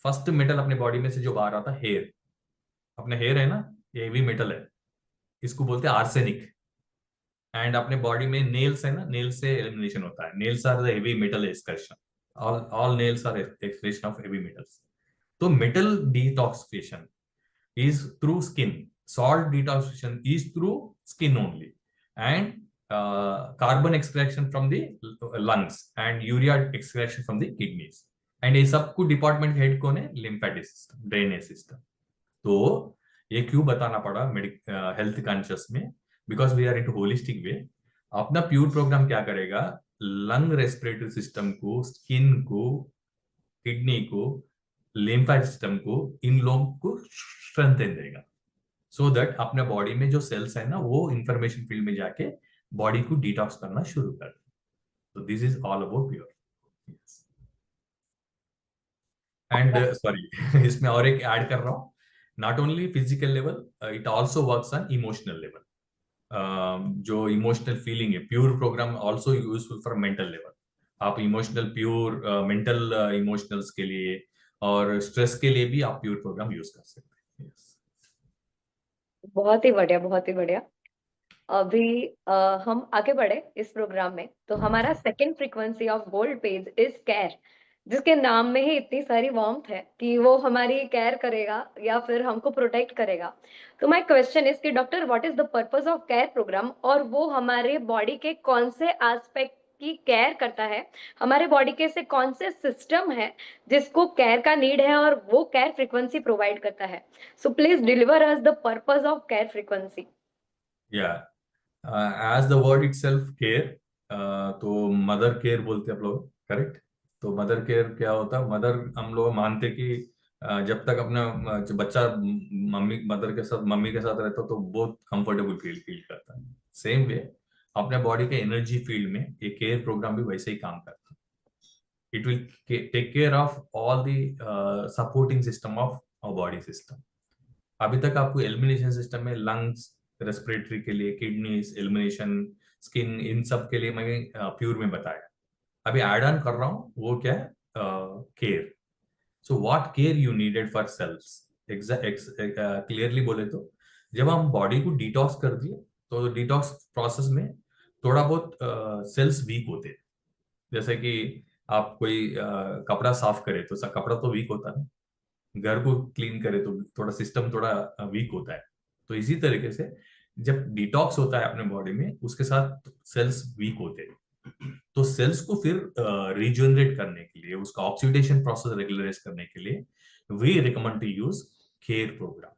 फर्स्ट मेटल अपने बॉडी में से जो बाहर आता है, हेयर. अपने हेयर है ना, ये हेवी मेटल है, इसको बोलते हैं आर्सेनिक. एंड अपने बॉडी में नेल्स है ना, नेल से एलिमिनेशन होता है. Nails are the heavy metal excretion. All nails are excretion of heavy metals. तो metal detoxification is through skin. Salt detoxification is through skin only. And carbon extraction from the lungs and urea extraction from the kidneys. And ये सब को department head कौन है? Lymphatic system, drainage system. तो ये क्यों बताना पड़ा हेल्थ कॉन्शियस में? Because we are into holistic way. अपना प्योर प्रोग्राम क्या करेगा? लंग, रेस्पिरेटरी सिस्टम को, स्किन को, किडनी को, लिम्फेटिक सिस्टम को, इन लोगों को स्ट्रेंथन देगा. सो दैट अपने बॉडी में जो सेल्स है ना, वो इंफॉर्मेशन फील्ड में जाके बॉडी को डिटॉक्स करना शुरू कर. तो this is all about pure. And sorry, इसमें और एक ऐड कर रहा हूँ. Not only physical level, it also works on emotional level. जो इमोशनल फीलिंग है, pure program also useful for mental level. आप इमोशनल, प्योर मेंटल इमोशनल्स के लिए और स्ट्रेस के लिए भी आप प्योर प्रोग्राम यूज कर सकते हैं. बहुत ही बढ़िया, बहुत ही बढ़िया. अभी हम आगे बढ़े इस प्रोग्राम में. तो हमारा second frequency of gold page is care. जिसके नाम में ही इतनी सारी वार्मथ है कि वो हमारी केयर करेगा या फिर हमको प्रोटेक्ट करेगा। तो माय क्वेश्चन इज कि doctor what is the purpose of care program, और वो हमारे बॉडी के कौन से एस्पेक्ट की केयर करता है, हमारे बॉडी के से कौन से सिस्टम है जिसको केयर का नीड है और वो केयर फ्रीक्वेंसी प्रोवाइड करता है। So please deliver us the purpose of care frequency. As the word itself care, तो मदर केयर बोलते हैं आप लोग, करेक्ट। तो मदर केयर क्या होता है? मदर हम लोग मानते कि जब तक अपना जो बच्चा मम्मी के साथ रहता है तो बहुत कंफर्टेबल फील करता है। सेम वे अपने बॉडी के एनर्जी फील्ड में ये केयर प्रोग्राम भी वैसे ही काम करता है। It will take care of all the supporting system of our body system. अभी तक आपको एलिमिनेशन सिस्टम में लंग्स, रेस्पिरेटरी के लिए किडनीज, एलिमिनेशन, स्किन, इन सब के लिए मैं प्योर में बताया। अभी ऐड ऑन कर रहा हूँ वो क्या है, care. So what care you needed for cells, clearly बोले तो जब हम बॉडी को डिटॉक्स कर दिए तो डिटॉक्स प्रोसेस में थोड़ा बहुत सेल्स वीक होते हैं। जैसे कि आप कोई कपड़ा साफ करे तो कपड़ा तो वीक होता है, घर को क्लीन करे तो थोड़ा सिस्टम थोड़ा वीक होता है। तो इसी तरीके से जब डिटॉक्स होता है अपने बॉडी में, उसके साथ सेल्स वीक होते हैं। तो सेल्स को फिर रिजनरेट करने के लिए, उसका ऑक्सीडेशन प्रोसेस रेगुलराइज करने के लिए we recommend to use care program.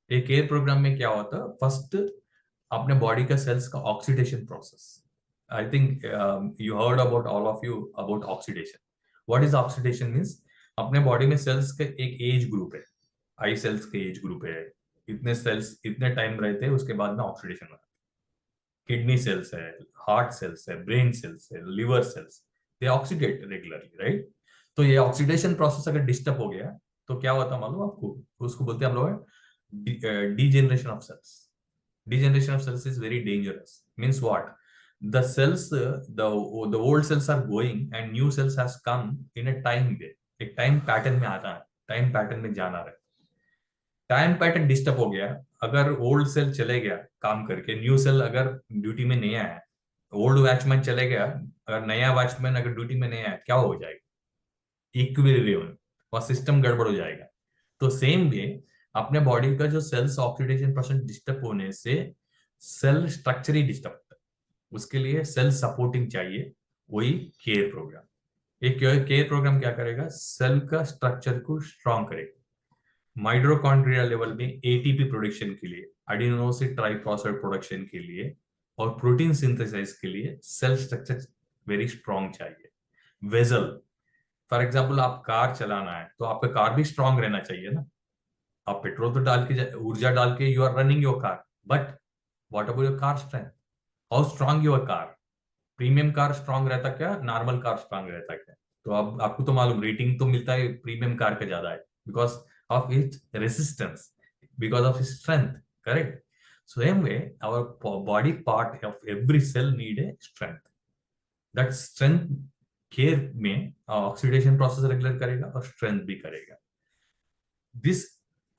ये केयर प्रोग्राम में क्या होता है, फर्स्ट अपने बॉडी का सेल्स का oxidation process. I think you heard about all of you about oxidation. What is oxidation means, अपने बॉडी में सेल्स का एक एज ग्रुप है, आई सेल्स के एज ग्रुप है, इतने सेल्स इतने टाइम रहते हैं, उसके बाद में ऑक्सीडेशन होता है। किडनी सेल्स है, हार्ट सेल्स है, ब्रेन सेल्स है, लिवर सेल्स, दे ऑक्सीडेट रेगुलरली, राइट। तो ये ऑक्सीडेशन प्रोसेस अगर डिस्टर्ब हो गया तो क्या होता है मालूम आपको? उसको बोलते हैं हम लोग degeneration of cells. Degeneration of cells is very dangerous. Means what? The cells, the old cells are going and new cells has come in a time way. एक टाइम पैटर्न में आता है, टाइम पैटर्न में जाना है। Time pattern disturb हो गया, अगर ओल्ड सेल चले गया काम करके, न्यू सेल अगर ड्यूटी में नहीं आया, ओल्ड वॉचमैन चले गया, अगर नया वॉचमैन अगर ड्यूटी में नहीं आया, क्या हो जाएगा? इक्विलिब्रियम और सिस्टम गड़बड़ हो जाएगा। तो सेम वे अपने बॉडी का जो सेल्स ऑक्सीडेशन प्रोसेस डिस्टर्ब होने से सेल स्ट्रक्चर ही डिस्टर्ब होता है, उसके लिए सेल सपोर्टिंग चाहिए, वही केयर प्रोग्राम। एक केयर प्रोग्राम क्या करेगा, सेल का स्ट्रक्चर को स्ट्रॉन्ग करेगा। माइटोकॉन्ड्रिया लेवल में एटीपी प्रोडक्शन के लिए, एडिनोसिन ट्राइफॉस्फेट प्रोडक्शन के लिए और प्रोटीन सिंथेसाइज के लिए सेल स्ट्रक्चर वेरी स्ट्रॉन्ग चाहिए। वेजल, फॉर एग्जाम्पल आप कार चलाना है तो आपका कार भी स्ट्रॉन्ग रहना चाहिए ना। आप पेट्रोल तो डाल के, ऊर्जा डाल के you are running your car, but what about your car strength, how strong your car? Premium car strong रहता क्या, नॉर्मल कार स्ट्रॉन्ग रहता क्या? तो अब आपको तो मालूम, रेटिंग तो मिलता है प्रीमियम कार का ज्यादा है, because of its resistance, because of its strength, correct. Same way our body part of every cell need a strength. That strength care में ऑक्सीडेशन प्रोसेस रेगुलर करेगा और स्ट्रेंथ भी करेगा। This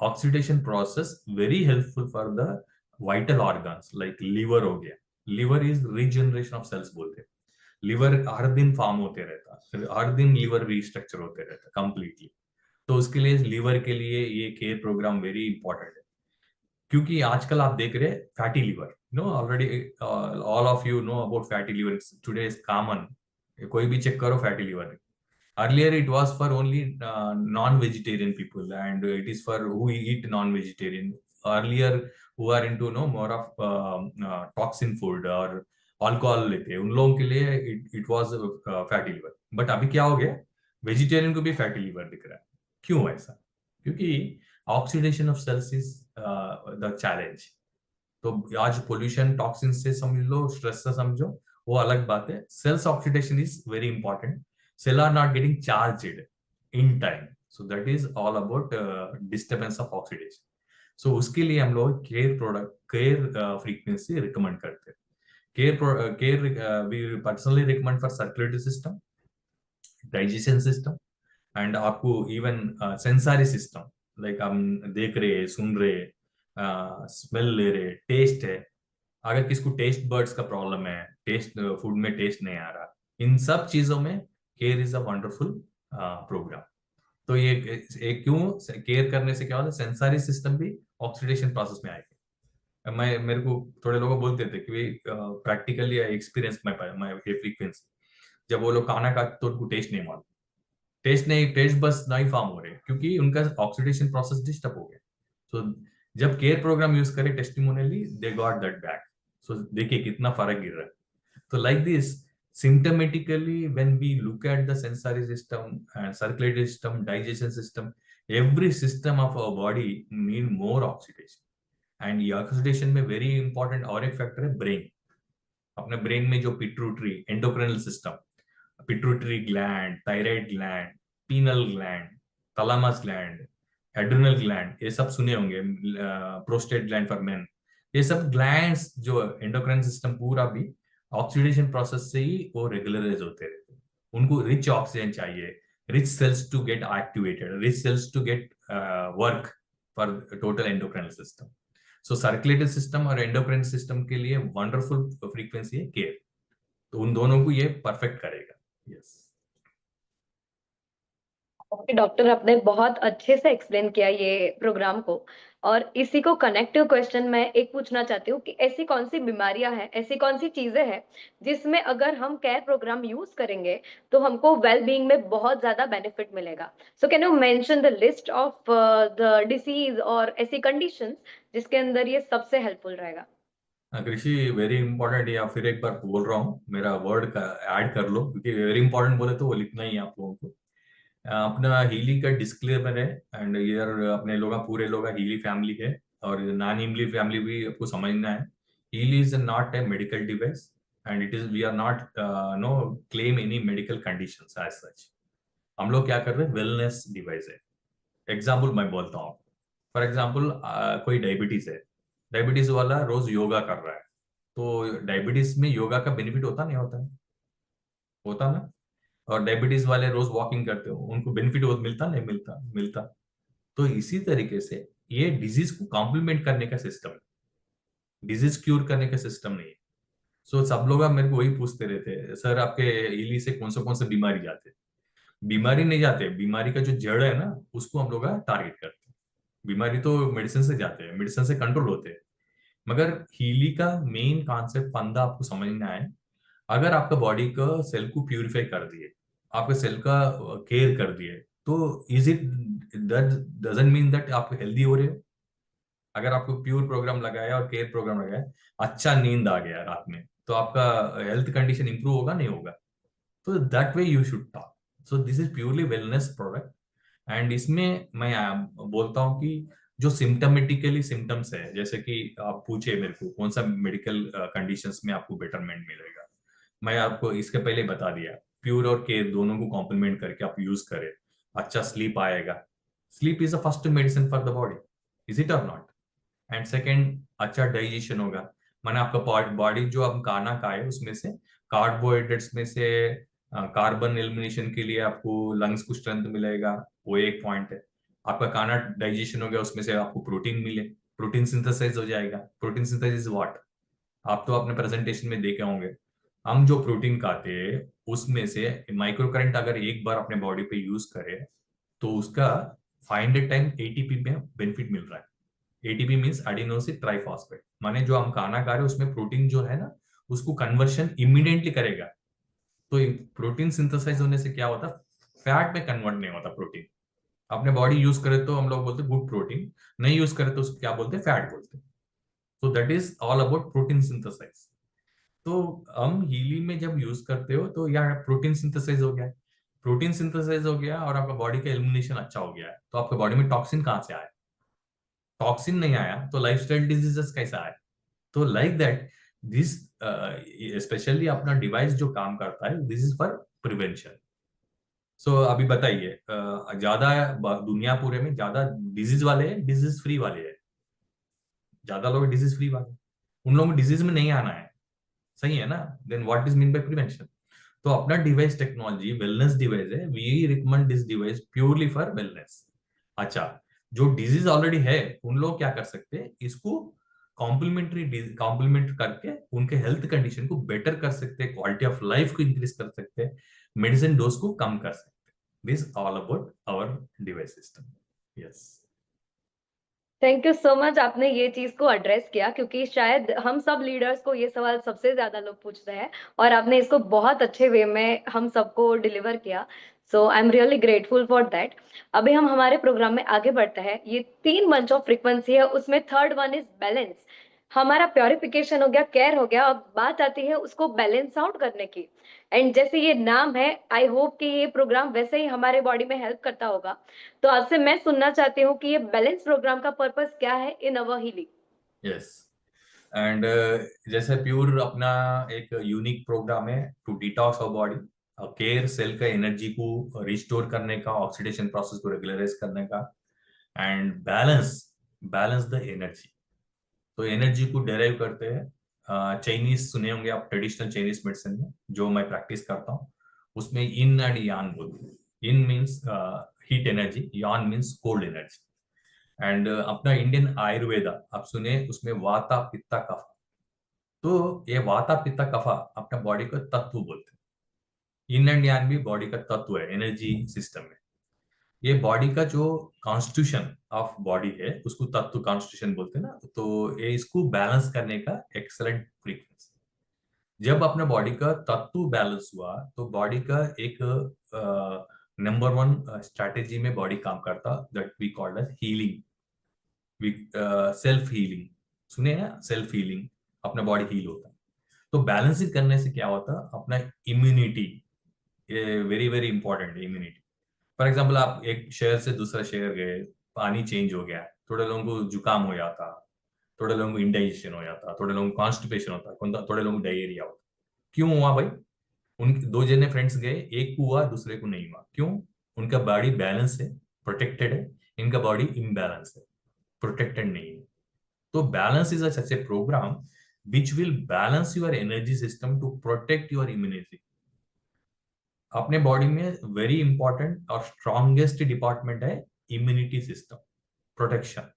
oxidation process very helpful for the vital organs, like liver हो गया। Liver is regeneration of cells बोलते हैं। Liver हर दिन फॉर्म होते रहता है, हर दिन लिवर रिस्ट्रक्चर होते रहता है कंप्लीटली। तो उसके लिए लिवर के लिए ये केयर प्रोग्राम वेरी इंपॉर्टेंट है, क्योंकि आजकल आप देख रहे हैं fatty liver, know already all of you know about fatty liver, today is common. कोई भी चेक करो fatty liver. Earlier it was for only non-vegetarian people, and it is for who eat non-vegetarian. Earlier who are into more of toxin food or alcohol लेते, उन लोगों के लिए it was fatty liver. But अभी क्या हो गया, vegetarian को भी फैटी लिवर दिख रहा है। क्यों ऐसा? क्योंकि oxidation of cells is the challenge. तो आज पोल्यूशन, टॉक्सिन से समझ लो, स्ट्रेस से समझो, वो अलग बात है। Cells oxidation is very important. Cell are not getting charged in time, so that is all about disturbance of oxidation. So उसके लिए हम लोग केयर फ्रीक्वेंसी रिकमेंड करते हैं। Care we personally recommend for circulatory system, digestion system, and आपको even sensory system, like हम देख रहे, सुन रहे, स्मेल ले रहे, टेस्ट है। अगर किसको टेस्ट बर्ड्स का प्रॉब्लम है, टेस्ट फूड में टेस्ट नहीं आ रहा, इन सब चीजों में care is a wonderful program. तो ये क्यों केयर करने से क्या होता है, सेंसरी सिस्टम भी ऑक्सीडेशन प्रोसेस में आएगा। मेरे को थोड़े लोग बोलते थे कि प्रैक्टिकली एक्सपीरियंस माय फ्रीक्वेंसी, जब वो लोग खाना खाते तो उनको टेस्ट नहीं मालूम, टेस्ट बस नहीं फॉर्म हो रहे क्योंकि उनका ऑक्सीडेशन प्रोसेस डिस्टर्ब हो गया। तो जब केयर प्रोग्राम यूज करे टेस्टिमोनियली, दे गॉट दैट बैक। सो देखिए कितना फर्क गिर रहा है। तो like this symptomatically, when we look at the sensory system and circulatory system, digestion system, every system of our body need more oxidation, and ये oxidation में very important और एक फैक्टर है ब्रेन। अपने ब्रेन में जो pituitary endocrinal system, pituitary gland, thyroid gland, penal gland, thalamus gland, adrenal gland, ये सब सुने होंगे, प्रोस्टेट ग्लैंड फॉर मेन, ये सब ग्लैंड्स जो एंडोक्राइन सिस्टम पूरा भी ऑक्सीडेशन प्रोसेस से ही वो रेगुलराइज होते रहते हैं। उनको रिच ऑक्सीजन चाहिए, rich cells to get activated, rich cells to get work for total endocrine system. So circulatory system और एंडोक्राइन सिस्टम के लिए वंडरफुल फ्रीक्वेंसी है केयर, तो उन दोनों को ये परफेक्ट करेगा। यस डॉक्टर, आपने बहुत अच्छे से एक्सप्लेन किया ये प्रोग्राम को, और इसी को कनेक्टिव क्वेश्चन मैं एक पूछना चाहती हूँ कि ऐसी कौन सी बीमारियां हैं, ऐसी कौन सी चीजें हैं जिसमें अगर हम केयर प्रोग्राम यूज करेंगे तो हमको वेल बीइंग में बहुत ज्यादा बेनिफिट मिलेगा। So can you mention the list of the disease और ऐसी कंडीशंस जिसके अंदर ये सबसे हेल्पफुल रहेगा? कृषि, वेरी इंपॉर्टेंट, या फिर एक बार बोल रहा हूँ, मेरा वर्ड का ऐड कर लो क्योंकि वेरी इंपॉर्टेंट बोले तो वो लिखना ही है आप लोगों को। अपना हीली का डिस्क्लेमर है, एंड यार अपने लोग पूरे लोग हीली फैमिली है और नॉन हीली फैमिली भी आपको समझना है। Healy is not a medical device and it is we are not no claim any medical conditions as such. हम लोग क्या कर रहे हैं, वेलनेस डिवाइस है। एग्जाम्पल मैं बोलता हूँ, फॉर एग्जाम्पल कोई डायबिटीज है, डायबिटीज वाला रोज योगा कर रहा है, तो डायबिटीज में योगा का बेनिफिट होता नहीं होता है, होता ना। और डायबिटीज वाले रोज वॉकिंग करते हो, उनको बेनिफिट मिलता नहीं मिलता, मिलता। तो इसी तरीके से ये डिजीज को कॉम्प्लीमेंट करने का सिस्टम है, डिजीज क्यूर करने का सिस्टम नहीं है। सो सब लोग मेरे को वही पूछते रहते हैं, सर आपके इली से कौन से बीमारी जाते हैं? बीमारी नहीं जाते, बीमारी का जो जड़ है ना उसको हम लोग टारगेट करते हैं। बीमारी तो मेडिसिन से जाते हैं, मेडिसिन से कंट्रोल होते हैं, मगर हीली का मेन कॉन्सेप्ट फंडा आपको समझना है। अगर आपका बॉडी का सेल को प्यूरिफाई कर दिए, आपके सेल का केयर कर दिए, तो is it that doesn't mean that आप हेल्दी हो रहे हो। अगर आपको प्योर प्रोग्राम लगाया और केयर प्रोग्राम लगाया, अच्छा नींद आ गया रात में, तो आपका हेल्थ कंडीशन इंप्रूव होगा नहीं होगा? तो that way you should talk. So this is purely wellness product, and इसमें मैं बोलता हूँ कि जो सिम्टमेटिकली सिम्टम्स है, जैसे कि आप पूछे मेरे को कौन सा मेडिकल कंडीशंस में आपको बेटरमेंट मिलेगा, मैं आपको इसके पहले बता दिया, प्योर और केयर दोनों को कॉम्प्लीमेंट करके आप यूज करें, अच्छा स्लीप आएगा। Sleep is the first medicine for the body, is it और नॉट? एंड सेकेंड, अच्छा डाइजेशन होगा, माने आपका बॉडी जो हम खाना खाए उसमें से कार्बोहाइड्रेट्स में से कार्बन एलिमिनेशन के लिए आपको लंग्स को स्ट्रेंथ मिलेगा, वो एक पॉइंट है। आपका खाना डाइजेशन हो गया, उसमें से आपको प्रोटीन मिले, प्रोटीन सिंथेसाइज हो जाएगा। प्रोटीन सिंथेसाइज व्हाट, आप तो अपने प्रेजेंटेशन में देखे होंगे, हम जो प्रोटीन खाते हैं उसमें से माइक्रो करंट अगर एक बार अपने बॉडी पे यूज करे तो उसका 500 टाइम एटीपी में बेनिफिट मिल रहा है। एटीपी मीन्स एडिनोसिन ट्राइफॉस्फेट, माने जो हम खाना खा रहे हैं उसमें प्रोटीन जो है ना उसको कन्वर्शन इमीडिएटली करेगा। तो प्रोटीन सिंथेसाइज होने से क्या होता, फैट में कन्वर्ट नहीं होता प्रोटीन। अपने बॉडी यूज करे तो हम लोग बोलते गुड प्रोटीन, नहीं यूज करे तो उसको क्या बोलते, फैट बोलते। तो that is all about protein synthesize. तो हम हीली में जब यूज करते हो तो यार प्रोटीन सिंथेसाइज हो गया, प्रोटीन सिंथेसाइज हो गया और आपका बॉडी का एलिमिनेशन अच्छा हो गया है, तो आपके बॉडी में टॉक्सिन कहाँ से आया? टॉक्सिन नहीं आया तो लाइफस्टाइल डिजीजेस कैसा आया? तो लाइक दैट दिस स्पेशली अपना डिवाइस जो काम करता है, दिस इज फॉर प्रिवेंशन। सो अभी बताइए, ज्यादा दुनिया पूरे में ज्यादा डिजीज वाले हैं, डिजीज फ्री वाले हैं? ज्यादा लोग डिजीज फ्री वाले, उन लोगों को डिजीज में नहीं आना है, सही है ना? Then what is mean by prevention? तो अपना डिवाइस टेक्नोलॉजी वेलनेस डिवाइस है, we recommend this device purely for wellness. अच्छा, जो डिजीज ऑलरेडी है उन लोग क्या कर सकते हैं, इसको कॉम्प्लीमेंट करके उनके हेल्थ कंडीशन को बेटर कर सकते हैं, क्वालिटी ऑफ लाइफ को इंक्रीज कर सकते हैं, मेडिसिन डोज को कम कर सकते हैं। this all about our device system. Yes. Thank you so much, आपने ये चीज को एड्रेस किया, क्योंकि शायद हम सब लीडर्स को ये सवाल सबसे ज्यादा लोग पूछते हैं, और आपने इसको बहुत अच्छे वे में हम सबको डिलीवर किया। So I am really grateful for that. अभी हम हमारे प्रोग्राम में आगे बढ़ते हैं। ये 3 मंच ऑफ फ्रीक्वेंसी है, उसमें थर्ड वन इज बैलेंस। हमारा प्योरिफिकेशन हो गया, केयर हो गया, अब बात आती है उसको बैलेंस आउट करने की। एंड जैसे ये नाम है, आई होप कि ये प्रोग्राम वैसे ही हमारे बॉडी में हेल्प करता होगा। तो आपसे मैं सुनना चाहती हूँ कि ये बैलेंस प्रोग्राम का पर्पस क्या है in our healing. Yes, and जैसे प्योर अपना एक यूनिक प्रोग्राम है to detox our body, care cell का एनर्जी को रिस्टोर करने का, ऑक्सीडेशन प्रोसेस को रेगुलराइज करने का, एंड बैलेंस द एनर्जी। तो एनर्जी को डेराइव करते हैं चाइनीज, सुने होंगे आप, ट्रेडिशनल चाइनीज मेडिसिन में जो मैं प्रैक्टिस करता हूँ, उसमें इन एंड यान बोलते हैं। इन मीन्स हीट एनर्जी, यान मीन्स कोल्ड एनर्जी। एंड अपना इंडियन आयुर्वेदा आप सुने, उसमें वाता पित्ता कफा। तो ये वाता पित्ता कफा अपना बॉडी का तत्व बोलते हैं। इन एंड यान भी बॉडी का तत्व है एनर्जी सिस्टम में। ये बॉडी का जो कॉन्स्टिट्यूशन ऑफ बॉडी है उसको तत्व कॉन्स्टिट्यूशन बोलते हैं ना। तो ये इसको बैलेंस करने का एक्सलेंट फ्रीक्वेंसी। जब अपने बॉडी का तत्व बैलेंस हुआ तो बॉडी का एक नंबर 1 स्ट्रैटेजी में बॉडी काम करता, that we called as healing, self healing. सुने ना, सेल्फ हीलिंग, अपना बॉडी हील होता है। तो बैलेंसिंग करने से क्या होता है, अपना इम्यूनिटी, वेरी वेरी इंपॉर्टेंट है इम्यूनिटी। फॉर एग्जाम्पल, आप एक शहर से दूसरा शहर गए, पानी चेंज हो गया, थोड़े लोगों को जुकाम हो जाता, थोड़े लोगों को इंडाइजेशन हो जाता, थोड़े लोगों को कॉन्स्टिपेशन होता, थोड़े लोगों को डायरिया होता। क्यों हुआ भाई? उनके 2 जने फ्रेंड्स गए, एक को हुआ दूसरे को नहीं हुआ। क्यों? उनका बॉडी बैलेंस है, प्रोटेक्टेड है, इनका बॉडी इम्बैलेंस है, प्रोटेक्टेड नहीं है। तो balance is such a program which will balance your energy system to protect your immunity. अपने बॉडी में वेरी इंपॉर्टेंट और स्ट्रॉन्गेस्ट डिपार्टमेंट है इम्यूनिटी सिस्टम, प्रोटेक्शन।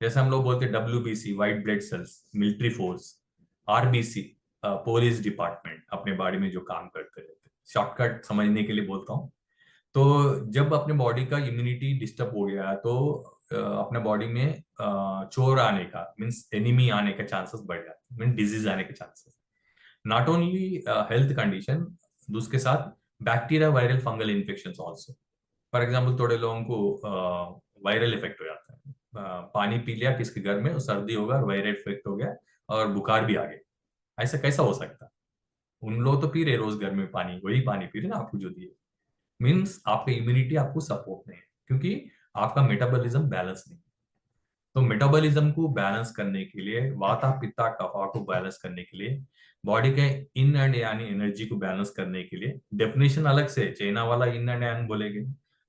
जैसे हम लोग बोलते हैं WBC, white blood cells, military force, RBC, police department, अपने बॉडी में जो काम करते रहते हैं। शॉर्टकट समझने के लिए बोलता हूँ। तो जब अपने बॉडी का इम्यूनिटी डिस्टर्ब हो गया तो अपने बॉडी में चोर आने का, मीन्स एनिमी आने का चांसेस बढ़ जाते, मीन्स डिजीज आने के chances. Not only health condition, उसके साथ bacteria, viral, fungal infections also. For example, थोड़े लोगों को वायरल इफेक्ट हो जाता है, पानी पी लिया किसके घर में, सर्दी होगा और वायरल इफेक्ट हो गया और बुखार भी आ गया। ऐसा कैसा हो सकता? उन लोग तो पी रहे रोज घर में पानी, वही पानी पी रहे ना आपको जो दिए। मीन्स आपका इम्यूनिटी आपको सपोर्ट नहीं है, क्योंकि आपका मेटाबॉलिज्म बैलेंस नहीं। तो मेटाबॉलिज्म को बैलेंस करने के लिए, वाता पित्ता कफा को बैलेंस करने के लिए, बॉडी के इन एंड यानी एनर्जी को बैलेंस करने के लिए, डेफिनेशन अलग से, चाइना वाला इन एंड यान बोलेंगे,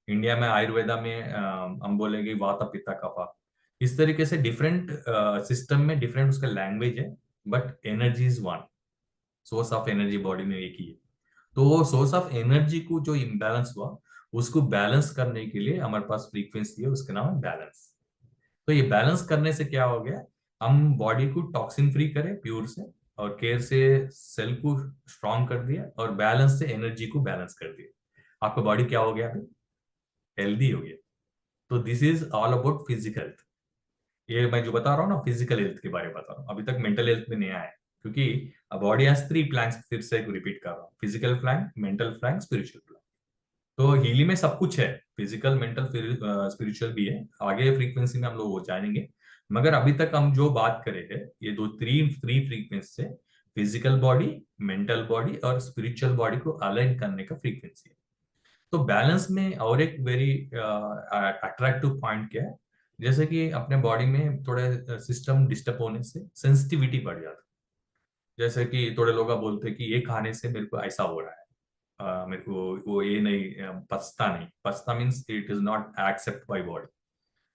इंडिया में आयुर्वेदा में हम बोलेंगे वाता पित्ता कफा। इस तरीके से डिफरेंट सिस्टम में डिफरेंट उसका लैंग्वेज है, but energy is one, source of energy body में एक ही है। तो वो सोर्स ऑफ एनर्जी को जो इम्बैलेंस हुआ उसको बैलेंस करने के लिए हमारे पास फ्रीक्वेंसी है, उसका नाम है बैलेंस। तो ये बैलेंस करने से क्या हो गया, हम बॉडी को टॉक्सिन फ्री करें प्योर से, और केयर से सेल को स्ट्रॉन्ग कर दिया, और बैलेंस से एनर्जी को बैलेंस कर दिया। आपका बॉडी क्या हो गया, हेल्दी हो गया। तो this is all about physical health. ये मैं जो बता रहा हूँ ना, फिजिकल हेल्थ के बारे में बता रहा हूँ, अभी तक मेंटल हेल्थ में नहीं आया है, क्योंकि बॉडी हैज 3 प्लैंक्स, फिर से रिपीट कर रहा हूँ, physical plank, mental plank, spiritual plank. तो हीलिंग में सब कुछ है, फिजिकल, मेंटल, स्पिरिचुअल भी है। आगे फ्रीक्वेंसी में हम लोग वो जानेंगे, मगर अभी तक हम जो बात करे हैं ये 3 फ्रीक्वेंसी से, फिजिकल बॉडी, मेंटल बॉडी और स्पिरिचुअल बॉडी को अलाइन करने का फ्रीक्वेंसी है। तो बैलेंस में और एक वेरी अट्रैक्टिव पॉइंट क्या है, जैसे कि अपने बॉडी में थोड़े सिस्टम डिस्टर्ब होने से सेंसिटिविटी बढ़ जाता है। जैसे कि थोड़े लोग बोलते हैं कि ये खाने से मेरे को ऐसा हो रहा है, मेरे को वो ये नहीं पचता means it is not except by body.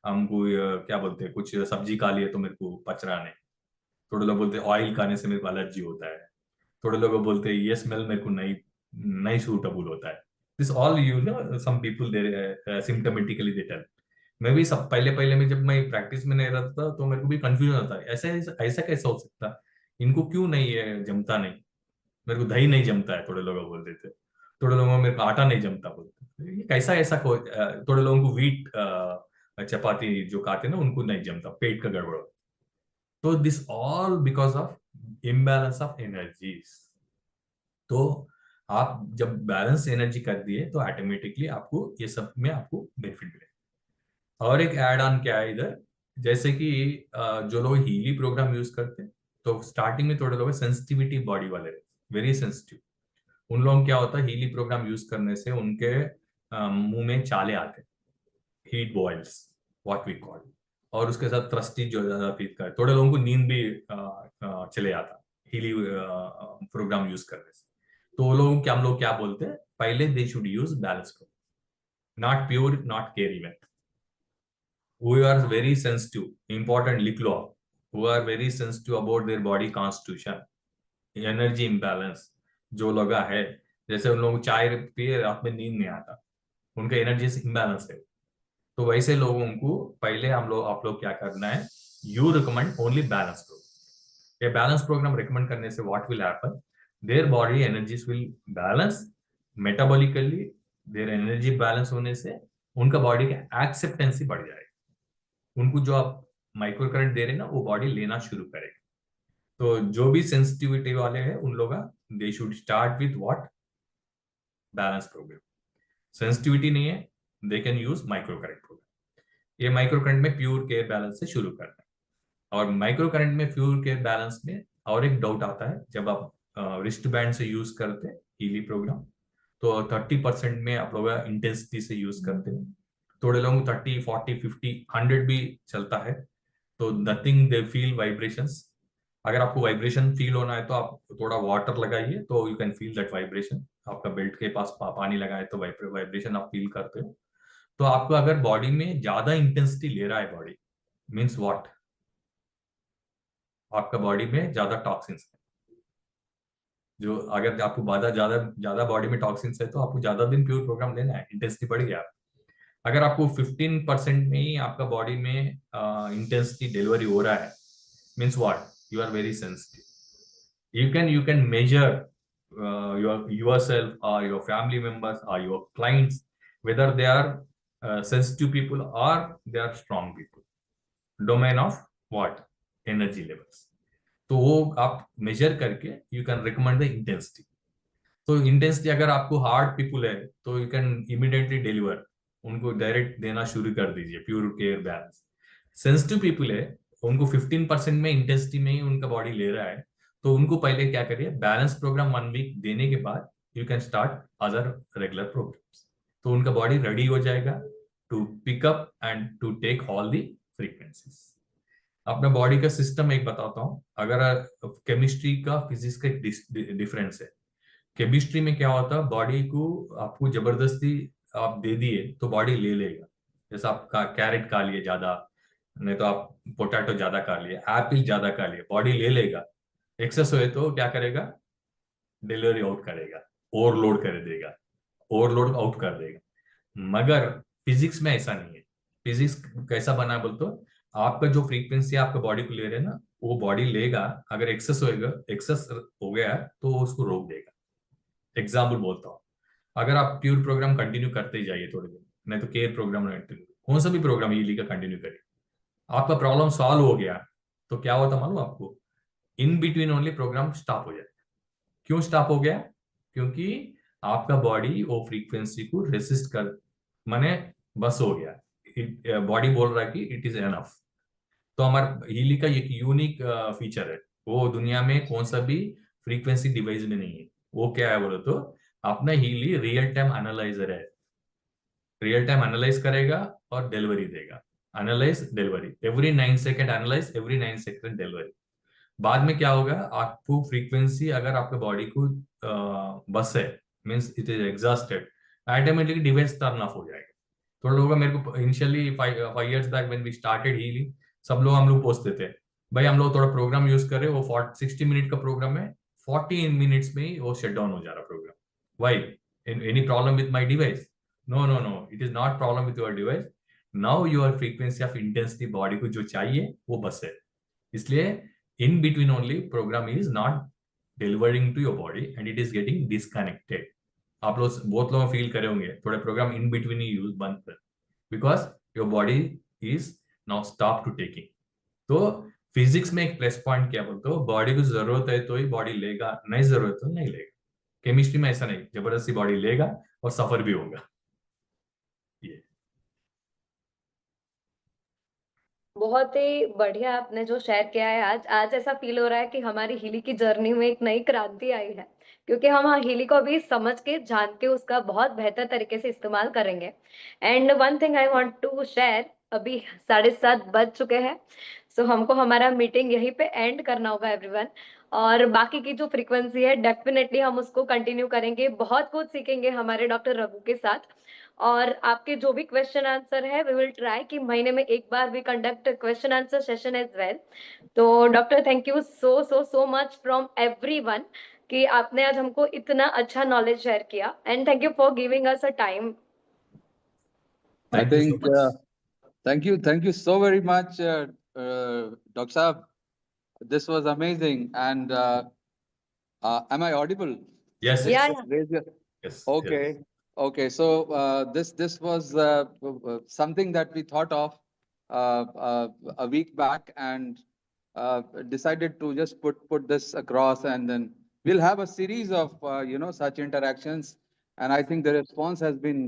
हमको क्या बोलते हैं, कुछ सब्जी खा लिए तो मेरे को पच रहा नहीं। थोड़े लोग बोलते हैं ऑयल खाने से मेरे को एलर्जी होता है। थोड़े लोग बोलते हैं ये स्मेल मेरे को नहीं सूटेबल होता है। This all you know, some people they symptomatically they tell. मैं भी सब पहले में जब मैं प्रैक्टिस में नहीं रहता था तो मेरे को भी कंफ्यूजन होता है, ऐसा कैसा हो सकता है, इनको क्यों नहीं है, जमता नहीं, मेरे को दही नहीं जमता है, थोड़े लोग बोल देते। थोड़े लोगों में मेरे को आटा नहीं जमता बोलते। कैसा ऐसा थोड़े लोगों को व्हीट चपाती जो खाते हैं ना उनको नहीं जमता, पेट का गड़बड़। तो this all because of imbalance of energies. तो आप जब बैलेंस एनर्जी कर दिए तो ऑटोमेटिकली आपको ये सब में आपको बेनिफिट मिलेगा। और एक ऐड ऑन क्या है इधर, जैसे कि जो लोग हीली प्रोग्राम यूज करते हैं तो स्टार्टिंग में थोड़े लोग सेंसिटिविटी बॉडी वाले, वेरी सेंसिटिव, उन लोगों क्या होता है हीली प्रोग्राम यूज करने से उनके मुंह में चाले आते, heat boils what we call, और उसके साथ थ्रस्टी जो ज्यादा फील कर, थोड़े लोगों को नींद भी चले आता हीली प्रोग्राम यूज करने से। तो वो लोग क्या, हम लोग क्या बोलते हैं, पहले they should use balance program, not pure, not care event. who are very sensitive, important लिख लो आप, who are very sensitive about their body constitution, energy imbalance जो लोग है, जैसे उन लोग चाय पिए रात में नींद नहीं आता, उनका एनर्जी इम्बैलेंस है, तो वैसे लोगों को पहले आप लोग क्या करना है, you recommend only balance program. ये बैलेंस प्रोग्राम रिकमेंड करने से what will happen, their body energies will balance metabolically, their energy balance होने से उनका बॉडी का एक्सेप्टेंसी बढ़ जाएगा, उनको जो आप माइक्रो करंट दे रहे हैं ना वो बॉडी लेना शुरू करेगा। तो जो भी सेंसिटिविटी वाले हैं उन लोग they should start with what, balance program. Sensitivity नहीं है, they can use micro current program. ये माइक्रो करंट में प्योर केयर बैलेंस से शुरू करना है। और माइक्रो करंट में प्योर केयर बैलेंस में और एक डाउट आता है, जब आप रिस्ट बैंड से यूज करते हैं हीली प्रोग्राम तो 30% में आप लोग इंटेंसिटी से यूज करते हैं, थोड़े लोग 30, 40, 50, 100 भी चलता है, तो नथिंग दे फील वाइब्रेशंस। अगर आपको वाइब्रेशन फील होना है तो आप थोड़ा वाटर लगाइए तो you can feel that vibration. आपका बेल्ट के पास पानी लगाए तो वाइब्रेशन आप फील करते हो। तो आपको अगर बॉडी में ज्यादा इंटेंसिटी ले रहा है बॉडी, मीन्स व्हाट, आपका बॉडी में ज्यादा टॉक्सिन्स है, जो अगर आपको ज्यादा बॉडी में टॉक्सिन्स है तो आपको ज्यादा दिन प्योर प्रोग्राम लेना है, इंटेंसिटी बढ़ गया। अगर आपको 15% में ही आपका बॉडी में इंटेंसिटी डिलीवरी हो रहा है, means what, you are very sensitive. You can measure yourself or your family members or your clients whether they are sensitive people or they are strong people, domain of what, energy levels। तो वो आप major करके you can recommend the intensity. तो intensity अगर आपको hard people है तो you can immediately deliver, उनको डायरेक्ट देना शुरू कर दीजिए pure care balance. Sensitive people है उनको 15% में इंटेंसिटी में ही उनका बॉडी ले रहा है, तो उनको पहले क्या करिए, बैलेंस प्रोग्राम 1 वीक देने के बाद you can start other regular programs, तो उनका बॉडी रेडी हो जाएगा to pick up and to take all the frequencies. अपना बॉडी का सिस्टम एक बताता हूँ, अगर केमिस्ट्री का फिजिक्स का एक डिफरेंस है। केमिस्ट्री में क्या होता है, बॉडी को आपको जबरदस्ती आप दे दिए तो बॉडी ले लेगा, जैसे आप कैरेट खा लिए ज्यादा, नहीं तो आप पोटैटो ज्यादा खा लिए, एप्पल ज्यादा खा लिए, बॉडी ले लेगा। एक्सेस हुए तो क्या करेगा, डिलीवरी आउट करेगा, ओवरलोड कर देगा, ओवरलोड आउट कर देगा। मगर फिजिक्स में ऐसा नहीं है। फिजिक्स कैसा बना बोल तो, आपका जो फ्रीक्वेंसी आपका बॉडी को ले रहे हैं ना वो बॉडी लेगा, अगर एक्सेस हो गया तो उसको रोक देगा। एग्जाम्पल बोलता हूँ, अगर आप प्योर प्रोग्राम कंटिन्यू करते ही जाइए थोड़े दिन, नहीं तो केयर प्रोग्राम कौन सा भी प्रोग्राम ये का कंटिन्यू करिए, आपका प्रॉब्लम सॉल्व हो गया तो क्या होता मालूम आपको, in between only program stop हो जाएगा। क्यों स्टॉप हो गया, क्योंकि आपका बॉडी वो फ्रीक्वेंसी को रेसिस्ट कर, माने बस हो गया, बॉडी बोल रहा है कि इट इज एनफ। तो हमारा हीली का एक यूनिक फीचर है, वो दुनिया में कौन सा भी फ्रीक्वेंसी डिवाइस में नहीं है। वो क्या है बोलो तो, अपना हीली रियल टाइम एनालाइजर है, रियल टाइम एनालाइज करेगा और डिलीवरी देगा, analyse delivery, every 9 second analyse, every 9 second delivery. बाद में क्या होगा, आपको फ्रीक्वेंसी अगर आपके बॉडी को बस है, means it is exhausted, automatically device turn off हो जाएगा। थोड़ा लोग मेरे को initially 5 years back when we started healing, सब लोग हम लोग पूछते थे भाई हम लोग थोड़ा प्रोग्राम यूज कर रहे हैं, वो 60 मिनट का प्रोग्राम है, 40 मिनट्स में ही वो शट डाउन हो जा रहा program. Why, any problem with my device? No no no, it is not problem with your device, now your frequency of intensity body को जो चाहिए वो बस है। इसलिए in between only program is not delivering to your body and it is getting disconnected, आप लोग बहुत लोग फील करे होंगे, थोड़े प्रोग्राम इन बिटवीन ही यूज बंद कर, because your body is now stop to taking. तो फिजिक्स में एक प्लस पॉइंट क्या बोलते हो, बॉडी को जरूरत है तो ही बॉडी लेगा, नहीं जरूरत तो नहीं लेगा। केमिस्ट्री में ऐसा नहीं, जबरदस्ती बॉडी लेगा और सफर भी होगा। ये बहुत ही बढ़िया आपने जो शेयर किया है आज आज ऐसा फील हो रहा है कि हमारी हीली की जर्नी में एक नई क्रांति आई है, क्योंकि हम हीली को अभी समझ के जान के उसका बहुत बेहतर तरीके से इस्तेमाल करेंगे। And one thing I want to share, अभी 7:30 बज चुके हैं, सो हमको हमारा मीटिंग यहीं पे एंड करना होगा एवरीवन। और बाकी की जो फ्रीक्वेंसी है डेफिनेटली हम उसको कंटिन्यू करेंगे, बहुत कुछ सीखेंगे हमारे डॉक्टर रघु के साथ। और आपके जो भी क्वेश्चन आंसर है वी विल ट्राई कि महीने में एक बार भी conduct question answer session as well. तो doctor thank you so so so much from everyone कि आपने आज हमको इतना अच्छा नॉलेज शेयर किया, and thank you for giving us a time. I thank you so think, much. thank you so very much, Dr. Saab. This was amazing. And am I audible? Yes, Yeah, yes, yeah. Raise your. yes, Okay. yes. Okay. So this was something that we thought of a week back, and decided to just put this across, and then we'll have a series of such interactions. And I think the response has been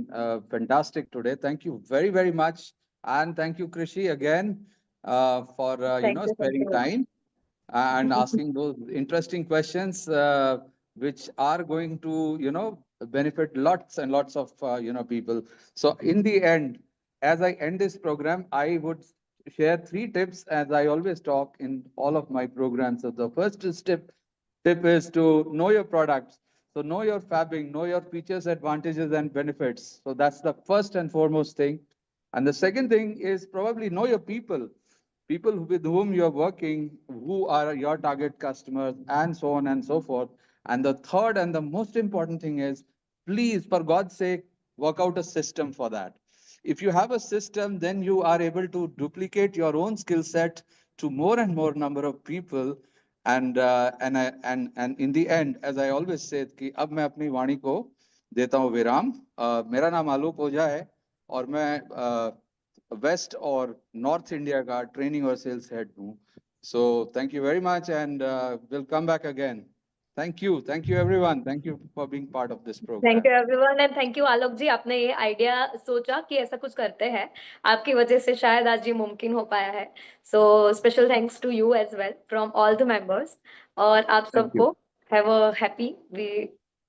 fantastic today. Thank you very, very much, and thank you, Krishi, again for Thank you, thank sparing you. time and asking those interesting questions, which are going to benefit lots and lots of people. So in the end, as I end this program, I would share 3 tips, as I always talk in all of my programs. So the first tip is to know your products. So know your fabbing, know your features, advantages, and benefits. So that's the first and foremost thing. And the second thing is probably know your people with whom you're working, who are your target customers, and so on and so forth. And the third and the most important thing is, please, for God's sake, work out a system for that. If you have a system, then you are able to duplicate your own skill set to more and more number of people. And in the end, as I always say, कि अब मैं अपनी वाणी को देता हूँ विराम। मेरा नाम आलोक ओझा है और मैं वेस्ट और नॉर्थ इंडिया का ट्रेनिंग और सेल्स हेड हूँ। So thank you very much and will come back again. Thank you everyone, thank you for being part of this thank program. You everyone, and thank you Alok ji, आपने ये idea सोचा कि ऐसा कुछ करते हैं, आपकी वजह से शायद आज ये मुमकिन हो पाया है। So special thanks to you as well from all the members, और आप थैंक यू, सबको have a happy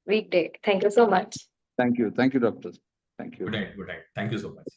weekday. Thank you so much. Thank you doctor, thank you. Good night, good night. Thank you so much.